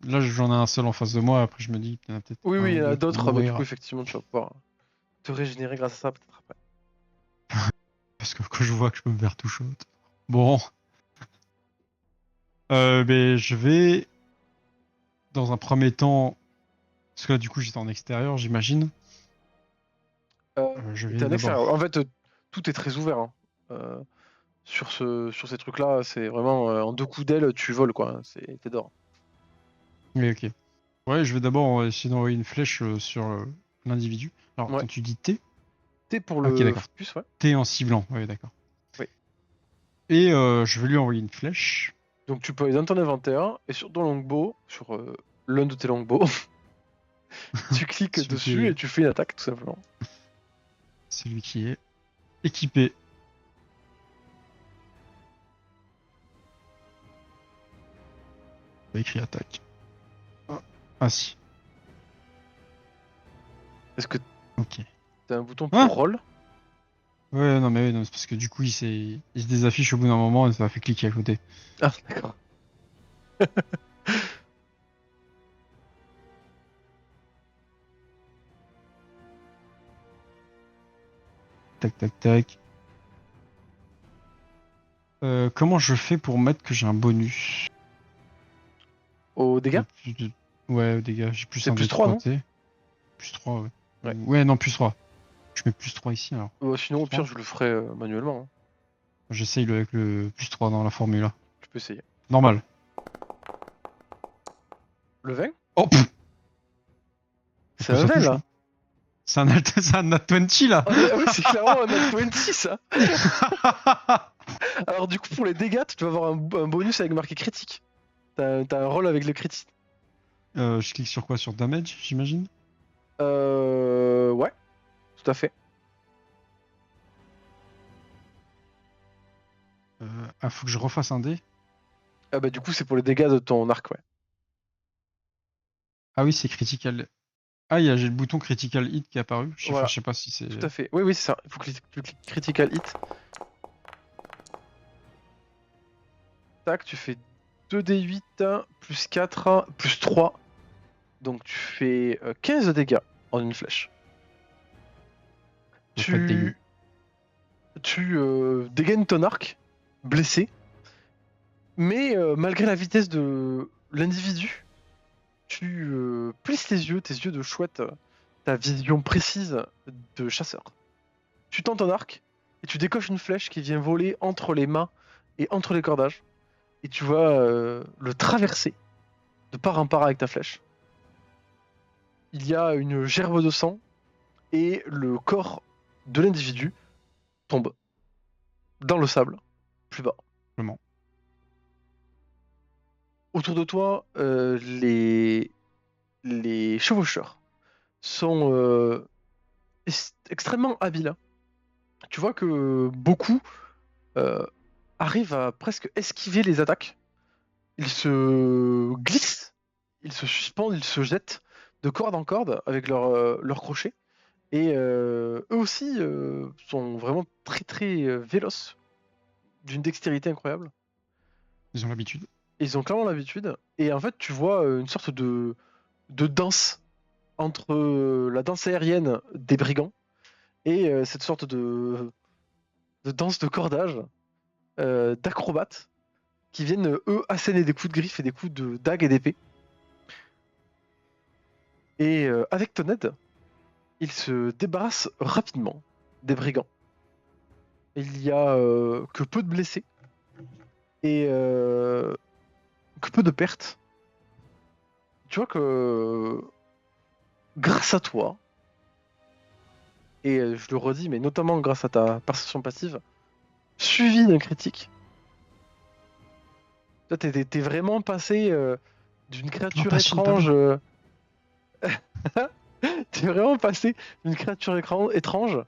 là j'en ai un seul en face de moi, après je me dis, il y en a peut-être Oui, un oui, il ou y en a deux qui vont d'autres, mais du coup, mourir. effectivement, tu vas pouvoir te régénérer grâce à ça, peut-être après. Parce que quand je vois que je peux me faire tout chaud. Bon, mais je vais, dans un premier temps, parce que là du coup j'étais en extérieur, j'imagine. Je T'es vais un extérieur. d'abord. En fait, tout est très ouvert. Hein. Sur ces trucs-là, c'est vraiment en deux coups d'aile, tu voles, quoi. Hein. T'es dehors. Oui, ok. Ouais, je vais d'abord essayer d'envoyer une flèche sur l'individu. Alors, Ouais. quand tu dis T, T'es pour ah, ok, le d'accord. focus, ouais. T en ciblant, ouais, d'accord. Oui. Et je vais lui envoyer une flèche. Donc tu peux aller dans ton inventaire et sur ton longbow, sur l'un de tes longbows, tu cliques Celui qui dessus et est, tu fais une attaque, tout simplement. celui qui est équipé. Pas écrit attaque. Ah si, Est-ce que ok. t'as un bouton pour Ah roll? ouais, non, mais oui, non, c'est parce que du coup, il se désaffiche au bout d'un moment et ça a fait cliquer à côté. Ah, d'accord. Tac, tac, tac. Comment je fais pour mettre que j'ai un bonus Au dégâts? de plus de... Ouais, dégâts, j'ai plus C'est un plus d 3, 3, non? tu sais. Plus 3, ouais. Ouais. Ouais, non, plus 3. Je mets plus 3 ici, alors. Sinon, Plus au pire, 3. je le ferai manuellement. Hein. J'essaye avec le plus 3 dans la formule là. Tu peux essayer. Normal. Le 20? Oh, pff, C'est que un ça 20, touche, là. non? C'est un nat 20 là. Ah oui, c'est clairement un nat 20, ça. Alors, du coup, pour les dégâts, tu vas avoir un bonus avec marqué critique. T'as un roll avec le critique. Je clique sur quoi? Sur damage, j'imagine? Ouais, tout à fait. Faut que je refasse un dé. Ah bah, du coup, c'est pour les dégâts de ton arc, ouais. Ah oui, c'est critical. J'ai le bouton critical hit qui est apparu. Voilà, Je sais pas si c'est. tout à fait. Oui, oui, c'est ça. Il faut que tu cliques critical hit. Tac, tu fais 2d8 plus 4 plus 3. Donc, tu fais 15 dégâts en une flèche. Ça doit pas être dégueu. Tu dégaines ton arc, blessé. Mais malgré la vitesse de l'individu, tu plisses tes yeux de chouette, ta vision précise de chasseur. Tu tends ton arc et tu décoches une flèche qui vient voler entre les mains et entre les cordages. Et tu vas le traverser de part en part avec ta flèche. Il y a une gerbe de sang et le corps de l'individu tombe dans le sable, plus bas. Vraiment. Autour de toi, les chevaucheurs sont extrêmement habiles. Tu vois que beaucoup euh, arrivent à presque esquiver les attaques. Ils se glissent, ils se suspendent, ils se jettent de corde en corde avec leur crochet. Et eux aussi sont vraiment très très véloces, d'une dextérité incroyable. Ils ont l'habitude. Ils ont clairement l'habitude. Et en fait, tu vois une sorte de danse entre la danse aérienne des brigands et cette sorte de danse de cordage d'acrobates qui viennent, eux, asséner des coups de griffe et des coups de dague et d'épée. Et avec ton aide, ils se débarrassent rapidement des brigands. Il y a que peu de blessés et que peu de pertes. Tu vois que grâce à toi, et je le redis, mais notamment grâce à ta perception passive, suivi d'un critique, toi t'es vraiment passé d'une créature Impatiente, pas étrange. moi. T'es vraiment passé d'une créature étrange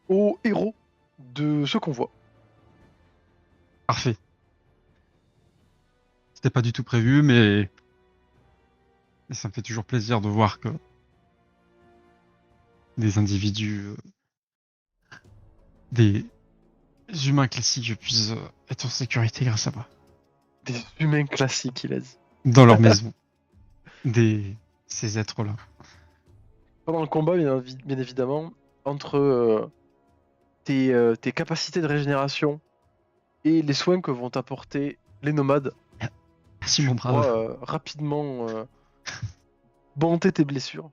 au héros de ce convoi. Parfait. C'était pas du tout prévu, mais ça me fait toujours plaisir de voir que des individus, des humains classiques puissent être en sécurité grâce à moi. Des humains classiques, il a dit. Dans leur maison. Ces êtres-là. Pendant le combat, bien évidemment, entre tes capacités de régénération et les soins que vont t'apporter les nomades, Merci tu mon brave. pourras rapidement banter tes blessures.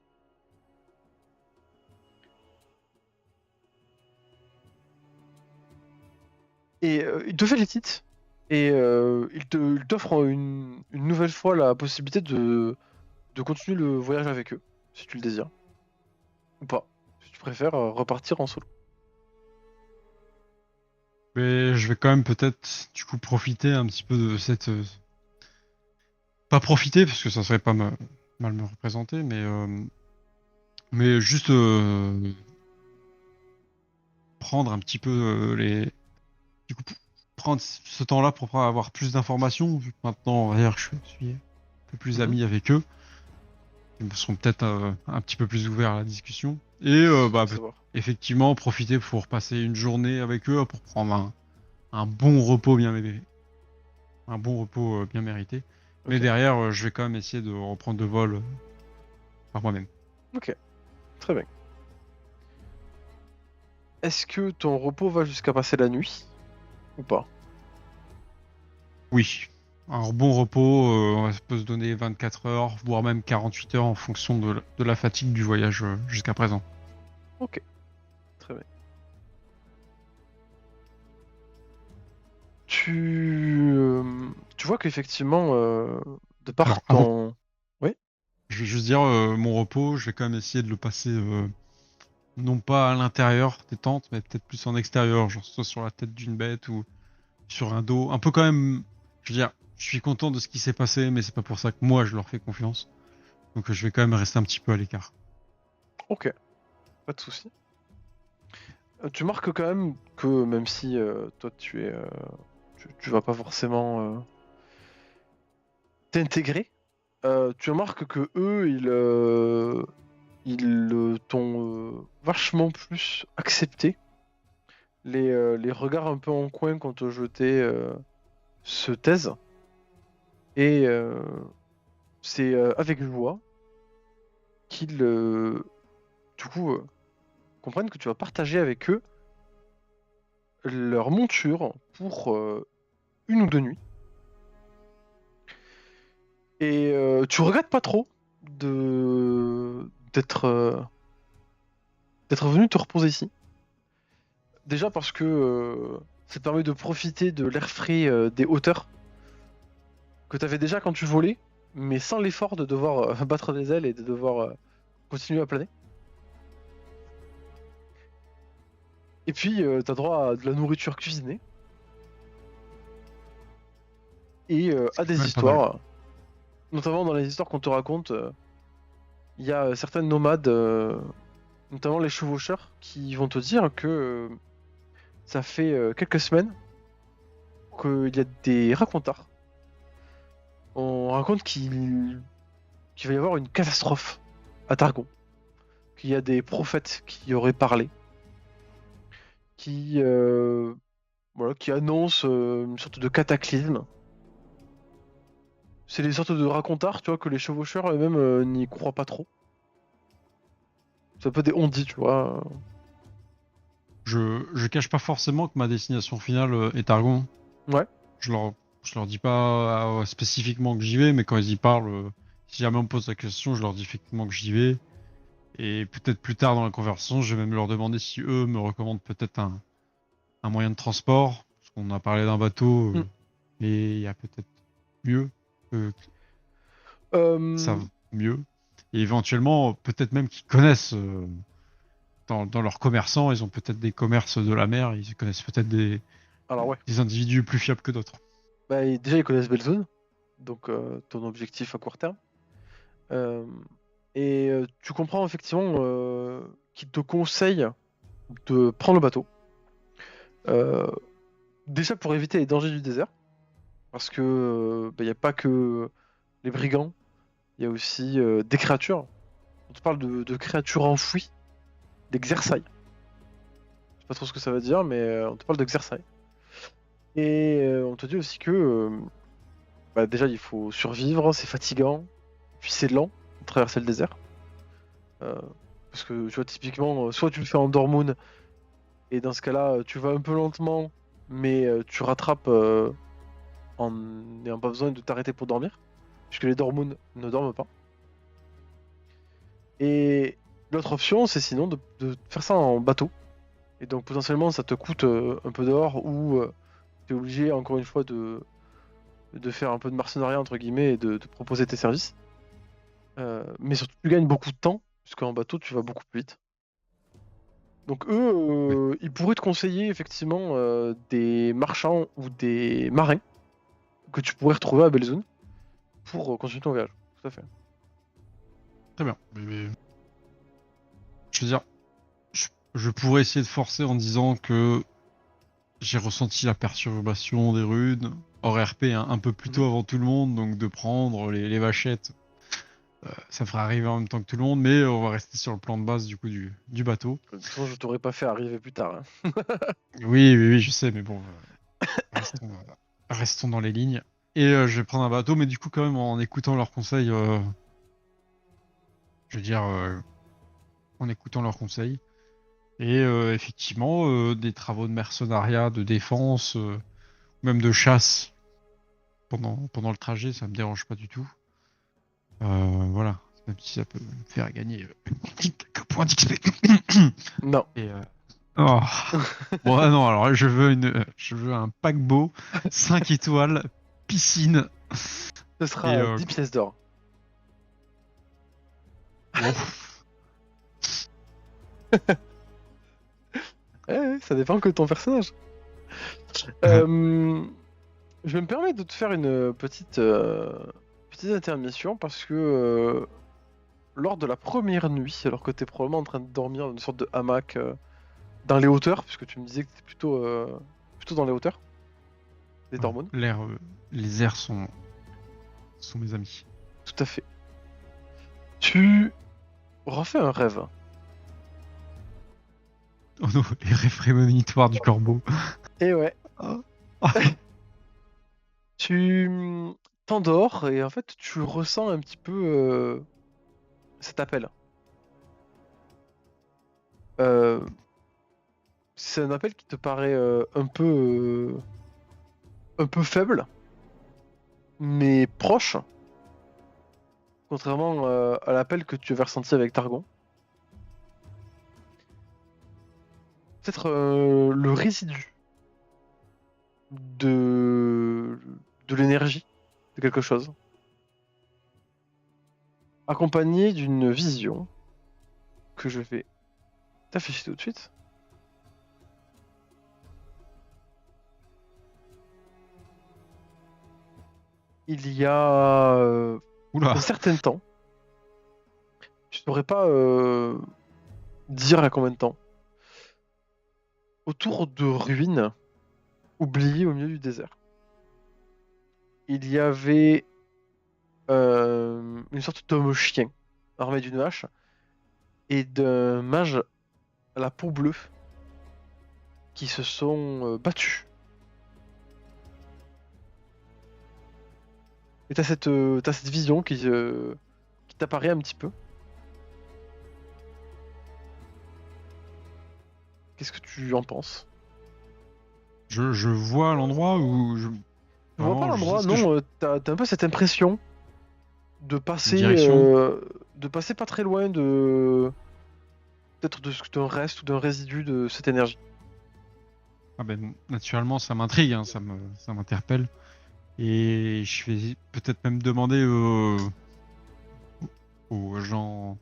Et il te félicite. Et il t'offre une nouvelle fois la possibilité de continuer le voyage avec eux, si tu le désires. Ou pas. Si tu préfères repartir en solo. Mais je vais quand même peut-être, du coup, profiter un petit peu de cette... Pas profiter, parce que ça serait pas mal me représenter, mais juste prendre un petit peu les... Du coup, prendre ce temps-là pour avoir plus d'informations, vu que maintenant, on va dire que je suis un peu plus Mhm. ami avec eux. Ils seront peut-être un petit peu plus ouverts à la discussion. Et Faut savoir. effectivement, profiter pour passer une journée avec eux, pour prendre un bon repos bien mérité. Mais Ok. derrière, je vais quand même essayer de reprendre le vol par moi-même. Ok. Très bien. Est-ce que ton repos va jusqu'à passer la nuit ou pas? Oui, un bon repos, on peut se donner 24 heures, voire même 48 heures en fonction de la fatigue du voyage jusqu'à présent. Ok. Très bien. Tu vois qu'effectivement, de par Alors, avant, ton... Oui. je vais juste dire, mon repos, je vais quand même essayer de le passer, non pas à l'intérieur des tentes, mais peut-être plus en extérieur, genre soit sur la tête d'une bête ou sur un dos. Un peu quand même, je veux dire, je suis content de ce qui s'est passé, mais c'est pas pour ça que moi je leur fais confiance. Donc je vais quand même rester un petit peu à l'écart. Ok. Pas de souci. Tu marques quand même que même si toi tu vas pas forcément t'intégrer, tu remarques que eux ils t'ont vachement plus accepté. Les regards un peu en coin qu'on te jetait se taisent et c'est avec joie qu'ils du coup comprennent que tu vas partager avec eux leur monture pour une ou deux nuits. Et tu regrettes pas trop de d'être venu te reposer ici. Déjà parce que ça te permet de profiter de l'air frais des hauteurs que tu avais déjà quand tu volais, mais sans l'effort de devoir battre des ailes et de devoir continuer à planer. Et puis t'as droit à de la nourriture cuisinée et C'est à quand des même pas mal. histoires, notamment dans les histoires qu'on te raconte. Il y a certaines nomades, notamment les chevaucheurs, qui vont te dire que ça fait quelques semaines qu'il y a des racontars. On raconte qu'il va y avoir une catastrophe à Targon, qu'il y a des prophètes qui auraient parlé, qui, voilà, qui annoncent une sorte de cataclysme. C'est des sortes de racontars, tu vois, que les chevaucheurs eux-mêmes n'y croient pas trop. C'est un peu des on-dit, tu vois. je cache pas forcément que ma destination finale est Targon. Ouais. Je leur dis pas spécifiquement que j'y vais, mais quand ils y parlent, si jamais on me pose la question, je leur dis effectivement que j'y vais. Et peut-être plus tard dans la conversation, je vais même leur demander si eux me recommandent peut-être un moyen de transport. Parce qu'on a parlé d'un bateau, Mm. mais il y a peut-être mieux. Ça Euh, va mieux. Et éventuellement, peut-être même qu'ils connaissent dans leurs commerçants, ils ont peut-être des commerces de la mer, ils connaissent peut-être alors ouais. des individus plus fiables que d'autres. Bah, déjà, ils connaissent Belzone, donc ton objectif à court terme. Euh, et tu comprends effectivement qu'ils te conseillent de prendre le bateau. Euh, déjà pour éviter les dangers du désert, parce que il n'y a pas que les brigands, il y a aussi des créatures. On te parle de créatures enfouies, d'exerçailles. Je sais pas trop ce que ça veut dire, mais on te parle d'exerçailles. Et on te dit aussi que déjà il faut survivre, c'est fatigant, puis c'est lent de traverser le désert. Euh, Parce que tu vois, typiquement, soit tu le fais en Dormoon, et dans ce cas-là, tu vas un peu lentement, mais tu rattrapes en n'ayant pas besoin de t'arrêter pour dormir, puisque les Dormoon ne dorment pas. Et l'autre option, c'est sinon de faire ça en bateau. Et donc potentiellement, ça te coûte un peu d'or, ou tu es obligé, encore une fois, de faire un peu de mercenariat, entre guillemets, et de proposer tes services. Mais surtout, tu gagnes beaucoup de temps, puisqu'en bateau, tu vas beaucoup plus vite. Donc eux, Ouais. ils pourraient te conseiller effectivement des marchands ou des marins que tu pourrais retrouver à Belzone pour continuer ton voyage. Tout à fait. Très bien. Je veux dire, je pourrais essayer de forcer en disant que j'ai ressenti la perturbation des runes hors RP un peu plus tôt Mhm. avant tout le monde, donc de prendre les vachettes. Ça me fera arriver en même temps que tout le monde, mais on va rester sur le plan de base du coup du bateau. De toute façon, je t'aurais pas fait arriver plus tard, hein. Oui, oui, oui, je sais, mais bon, restons dans les lignes. Et je vais prendre un bateau, mais du coup, quand même, en écoutant leurs conseils, je veux dire, en écoutant leurs conseils. Et effectivement, des travaux de mercenariat, de défense, même de chasse pendant le trajet, ça me dérange pas du tout. Voilà, même si ça peut me faire gagner quelques points d'XP. Non. Et oh. Bon, ah non, alors je veux un paquebot, 5 étoiles, piscine, Ce et sera 10 pièces d'or. bon, Ouais, ça dépend que de ton personnage. Euh, je vais me permettre de te faire une petite intermission parce que lors de la première nuit, alors que tu es probablement en train de dormir dans une sorte de hamac dans les hauteurs, puisque tu me disais que tu plutôt dans les hauteurs, des ouais, Dormones. les airs sont mes amis. Tout à fait. Tu refais un rêve. Oh non, les rêves prémonitoires du corbeau. Et ouais, Ah. Ah. tu t'endors et en fait tu ressens un petit peu cet appel. Euh, c'est un appel qui te paraît un peu faible, mais proche, contrairement à l'appel que tu avais ressenti avec Targon. Peut-être le résidu de, de l'énergie de quelque chose, accompagné d'une vision que je vais t'afficher tout de suite. Il y a Oula. un certain temps, je ne saurais pas dire à combien de temps, autour de ruines oubliées au milieu du désert. Il y avait une sorte d'homme chien armé d'une hache et d'un mage à la peau bleue qui se sont battus. Et t'as cette vision qui t'apparaît un petit peu. Qu'est-ce que tu en penses? Je vois l'endroit où je. Tu vois pas Vraiment, je sais l'endroit, ce que je. non, t'as un peu cette impression Une direction. de passer pas très loin de peut-être d'un reste ou d'un résidu de cette énergie. Ah ben, naturellement, ça m'intrigue, hein, ça m'interpelle. Et je vais peut-être même demander aux gens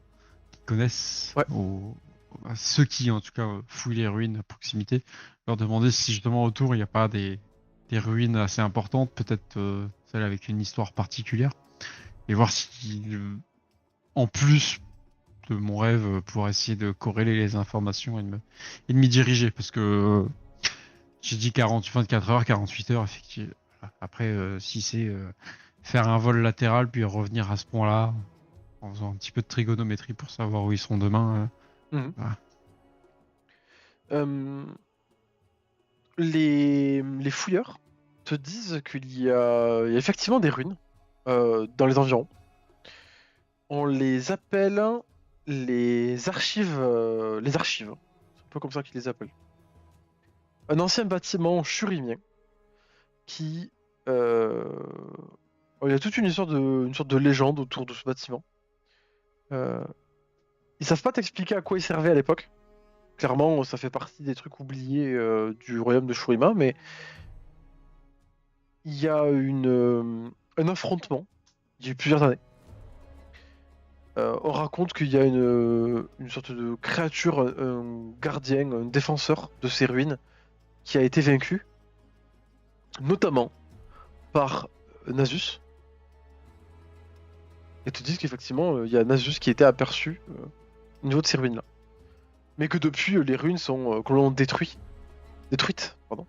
qui connaissent, Ouais. à ceux qui, en tout cas, fouillent les ruines à proximité, leur demander si justement autour il n'y a pas des ruines assez importantes, peut-être celles avec une histoire particulière, et voir si, en plus de mon rêve, pour essayer de corréler les informations et de m'y diriger, parce que j'ai dit 24 heures, 48 heures, effectivement. Voilà. Après, si c'est faire un vol latéral puis revenir à ce point-là, en faisant un petit peu de trigonométrie pour savoir où ils seront demain. Mhm. Voilà. Euh, les fouilleurs te disent il y a effectivement des ruines dans les environs. On les appelle les archives. Les archives. C'est un peu comme ça qu'ils les appellent. Un ancien bâtiment churimien qui. euh, Il y a toute une sorte de légende autour de ce bâtiment. Euh, Ils savent pas t'expliquer à quoi il servait à l'époque. Clairement, ça fait partie des trucs oubliés du royaume de Shurima, mais il y a un affrontement il y a eu plusieurs années. On raconte qu'il y a une sorte de créature, un gardien, un défenseur de ces ruines qui a été vaincu, notamment par Nasus. Et te disent qu'effectivement, il y a Nasus qui était aperçu au niveau de ces ruines-là. Mais que depuis, les ruines sont complètement détruites. Pardon.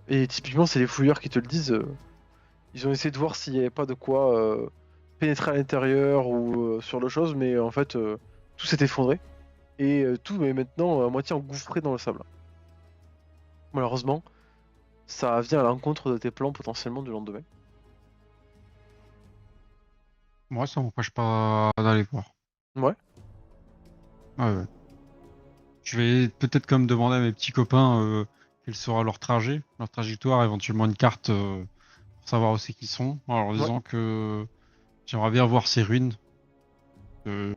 Et typiquement, c'est les fouilleurs qui te le disent. Ils ont essayé de voir s'il n'y avait pas de quoi pénétrer à l'intérieur ou sur le chose, mais en fait, tout s'est effondré. Et tout est maintenant à moitié engouffré dans le sable. Malheureusement, ça vient à l'encontre de tes plans potentiellement du lendemain. Moi, ça m'empêche pas d'aller voir. Ouais. Ouais, ouais. Je vais peut-être comme demander à mes petits copains quel sera leur trajet, leur trajectoire, éventuellement une carte pour savoir où c'est qu'ils sont, en leur Ouais. disant que j'aimerais bien voir ces ruines. Euh,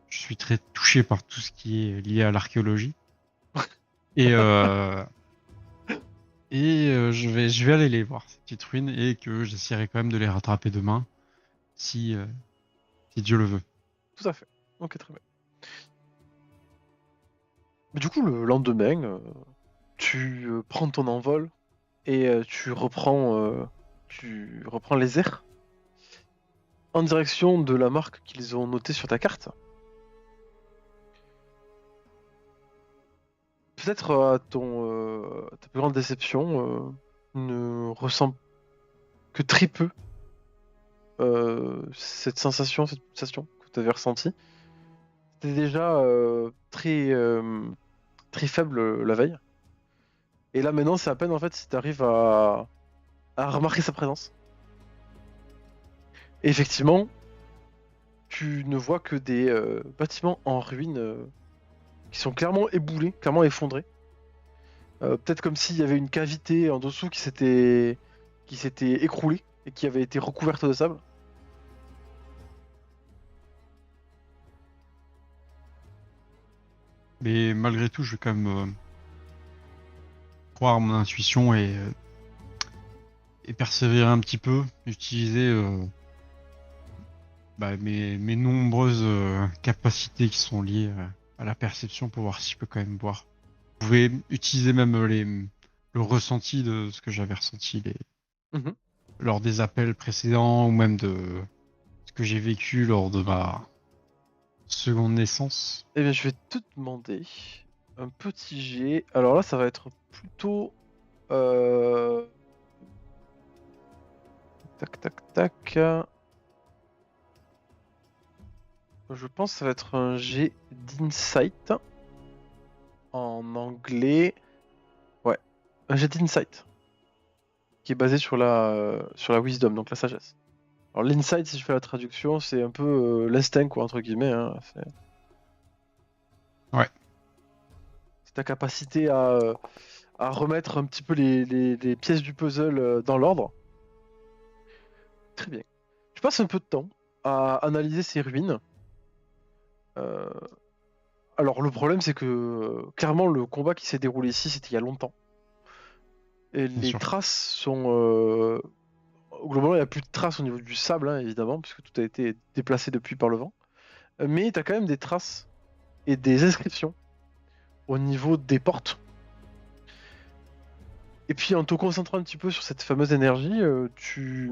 je suis très touché par tout ce qui est lié à l'archéologie. Et, euh, je vais aller les voir, ces petites ruines, et que j'essaierai quand même de les rattraper demain, si, euh, si Dieu le veut. Tout à fait. Ok, très bien. Mais du coup, le lendemain, tu prends ton envol et tu reprends les airs en direction de la marque qu'ils ont notée sur ta carte. Peut-être à ta plus grande déception, ne ressens que très peu cette pulsation que tu avais ressentie. C'était déjà très faible la veille. Et là maintenant, c'est à peine en fait si tu arrives à remarquer sa présence. Et effectivement, tu ne vois que des bâtiments en ruine qui sont clairement éboulés, clairement effondrés. Peut-être comme s'il y avait une cavité en dessous qui s'était écroulée et qui avait été recouverte de sable. Mais malgré tout, je vais quand même croire à mon intuition et persévérer un petit peu, utiliser mes nombreuses capacités qui sont liées à la perception pour voir si je peux quand même voir. Vous pouvez utiliser même le ressenti de ce que j'avais ressenti Mhm. lors des appels précédents ou même de ce que j'ai vécu lors de ma seconde naissance. Eh bien, je vais te demander un petit jet. Alors là, ça va être plutôt. euh, Tac, tac, tac. Je pense que ça va être un jet d'insight en anglais. Ouais, un jet d'insight qui est basé sur la wisdom, donc la sagesse. Alors l'insight, si je fais la traduction, c'est un peu l'instinct, quoi, entre guillemets. Hein. Ouais. ta capacité à remettre un petit peu les pièces du puzzle dans l'ordre. Très bien. Tu passes un peu de temps à analyser ces ruines. Euh, Alors le problème c'est que clairement le combat qui s'est déroulé ici c'était il y a longtemps. Et bien les sûr. traces sont... Globalement il n'y a plus de traces au niveau du sable hein, évidemment, puisque tout a été déplacé depuis par le vent. Mais tu as quand même des traces et des inscriptions au niveau des portes. Et puis en te concentrant un petit peu sur cette fameuse énergie, tu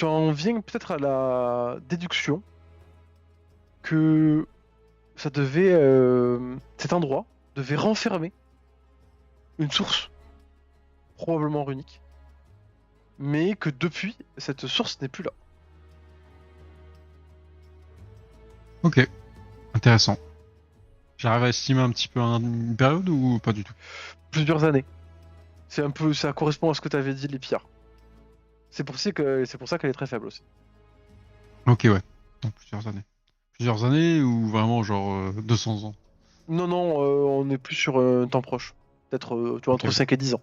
en viens peut-être à la déduction que ça devait... cet endroit devait renfermer une source, probablement runique, mais que depuis, cette source n'est plus là. Ok, intéressant. J'arrive à estimer un petit peu une période ou pas du tout? Plusieurs années. C'est un peu, ça correspond à ce que tu avais dit, les pierres. C'est pour ça qu'elle est très faible aussi. Ok, ouais. Donc, plusieurs années. Plusieurs années ou vraiment genre 200 ans? Non, non, on est plus sur un temps proche. Peut-être tu vois, Ok, entre ok. 5 et 10 ans.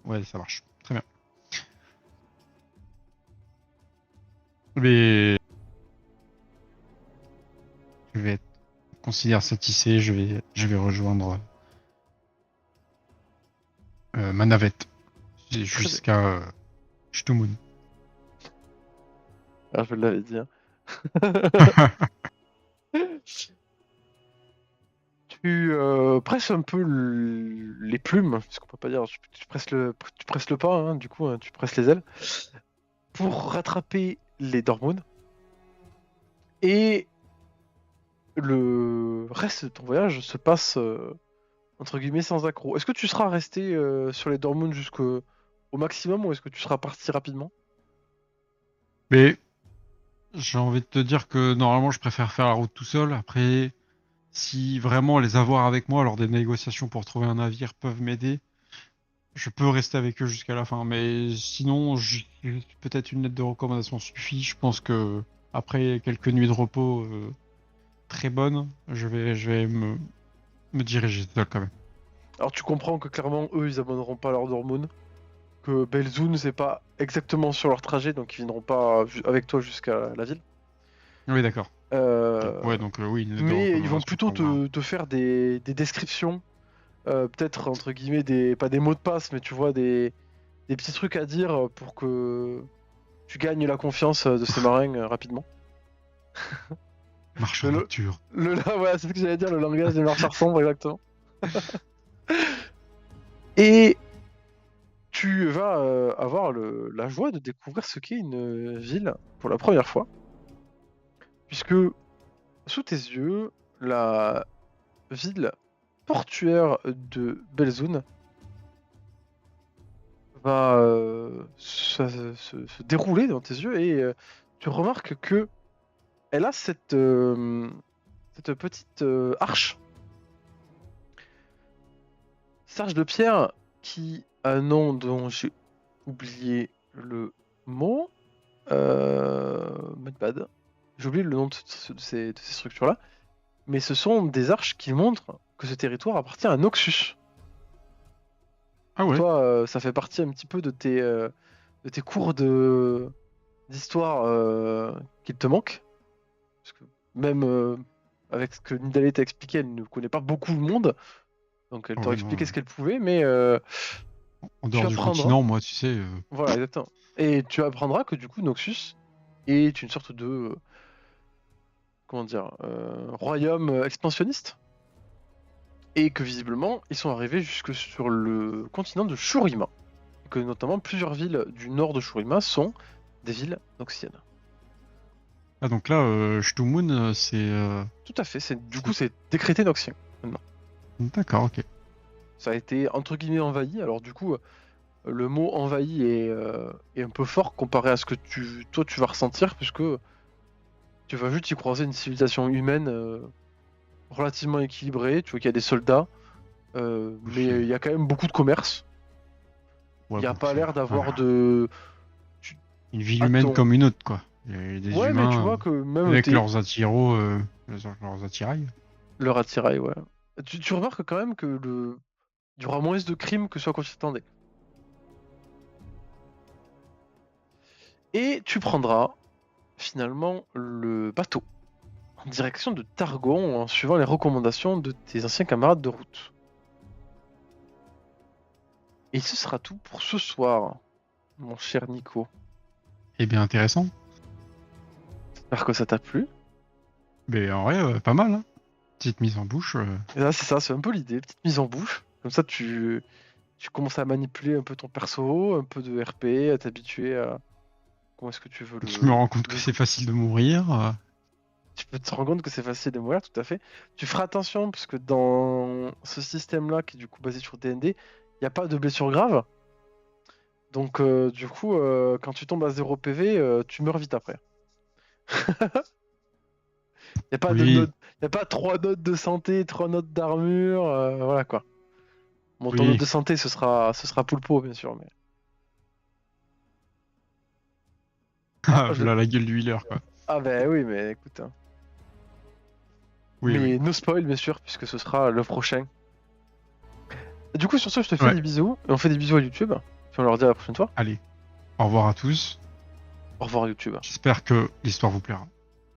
Ouais, ça marche. Très bien. Mais je vais être considère satisfait, je vais rejoindre ma navette Très bien. jusqu'à Shtumun. Alors, je l'avais dit. Hein. Tu presses un peu les plumes, parce qu'on peut pas dire, tu presses le pas, hein, du coup, hein, tu presses les ailes, pour rattraper les Dormoon. Et le reste de ton voyage se passe entre guillemets sans accroc. Est-ce que tu seras resté sur les Dormoon jusqu'au au maximum ou est-ce que tu seras parti rapidement? Mais j'ai envie de te dire que normalement je préfère faire la route tout seul. Après, si vraiment les avoir avec moi lors des négociations pour trouver un navire peuvent m'aider, je peux rester avec eux jusqu'à la fin. Mais sinon, peut-être une lettre de recommandation suffit. Je pense que après quelques nuits de repos très bonnes, je vais me diriger seul quand même. Alors tu comprends que clairement eux ils abandonneront pas leur Dormoon, que Belzoun c'est pas exactement sur leur trajet donc ils viendront pas avec toi jusqu'à la ville. Oui, d'accord. Ok. Euh, Ouais, donc oui, une lettre de mais ils vont recommandation plutôt pour moi. te faire des descriptions, peut-être entre guillemets pas des mots de passe mais tu vois des petits trucs à dire pour que tu gagnes la confiance de ces marins rapidement. Marche Le, le, nocturne. voilà, c'est ce que j'allais dire, le langage des marcheurs sombres, exactement. Et tu vas avoir la joie de découvrir ce qu'est une ville pour la première fois, puisque sous tes yeux, la ville portuaire de Belzoun va se dérouler devant tes yeux et tu remarques que elle a cette petite arche de pierre qui a un nom dont j'ai oublié le mot. My bad. J'ai oublié le nom de ces structures-là. Mais ce sont des arches qui montrent que ce territoire appartient à Noxus. Ah Et ouais. toi, ça fait partie un petit peu de tes cours d'histoire qu'il te manque. Parce que même avec ce que Nidalee t'a expliqué, elle ne connaît pas beaucoup le monde. Donc elle Ah t'aura ouais, non. expliqué ce qu'elle pouvait, mais En tu dehors du apprendras. continent, moi, tu sais. Voilà, exactement. Et tu apprendras que du coup, Noxus est une sorte de, comment dire, royaume expansionniste. Et que visiblement, ils sont arrivés jusque sur le continent de Shurima. Et que notamment plusieurs villes du nord de Shurima sont des villes noxiennes. Ah, donc là, Shtumun, c'est. Tout à fait, du coup c'est décrété noxien maintenant. D'accord, ok. Ça a été entre guillemets envahi, alors du coup le mot envahi est un peu fort comparé à ce que toi tu vas ressentir, puisque tu vas juste y croiser une civilisation humaine relativement équilibrée, tu vois qu'il y a des soldats, mais C'est. il y a quand même beaucoup de commerce. Il Ouais, n'y a bon, pas l'air d'avoir voilà. de... tu- Une ville à humaine ton... comme une autre, quoi. Il y a des Ouais, mais tu humains vois que même avec leurs attirails. leur attirail, ouais. Tu remarques quand même que il y aura moins de crimes que ce à quoi tu t'attendais. Et tu prendras finalement le bateau en direction de Targon en suivant les recommandations de tes anciens camarades de route. Et ce sera tout pour ce soir, mon cher Nico. Eh bien, intéressant. J'espère que ça t'a plu. Mais en vrai, pas mal, hein. Petite mise en bouche. Et là, c'est ça, c'est un peu l'idée, petite mise en bouche. Comme ça, tu commences à manipuler un peu ton perso, un peu de RP, à t'habituer à comment est-ce que tu veux Je me rends compte que le c'est facile de mourir. Tu peux te rendre compte que c'est facile de mourir, tout à fait. Tu feras attention, parce que dans ce système-là, qui est du coup basé sur D&D, il n'y a pas de blessure grave. Donc, du coup, quand tu tombes à 0 PV, tu meurs vite après. Il n'y a pas de Oui, note, y a pas 3 notes de santé, 3 notes d'armure, voilà quoi. Bon, ton note oui. de santé, ce sera Poulpo, bien sûr, mais... Ah, Ah, là, la gueule du healer, quoi. ah ben oui, mais écoute, hein. Oui, oui. Mais no spoil, bien sûr, puisque ce sera le prochain. Du coup, sur ce, je te fais Ouais, des bisous, et on fait des bisous à YouTube, puis on leur dit à la prochaine fois. allez. Au revoir à tous. Au revoir YouTube. J'espère que l'histoire vous plaira.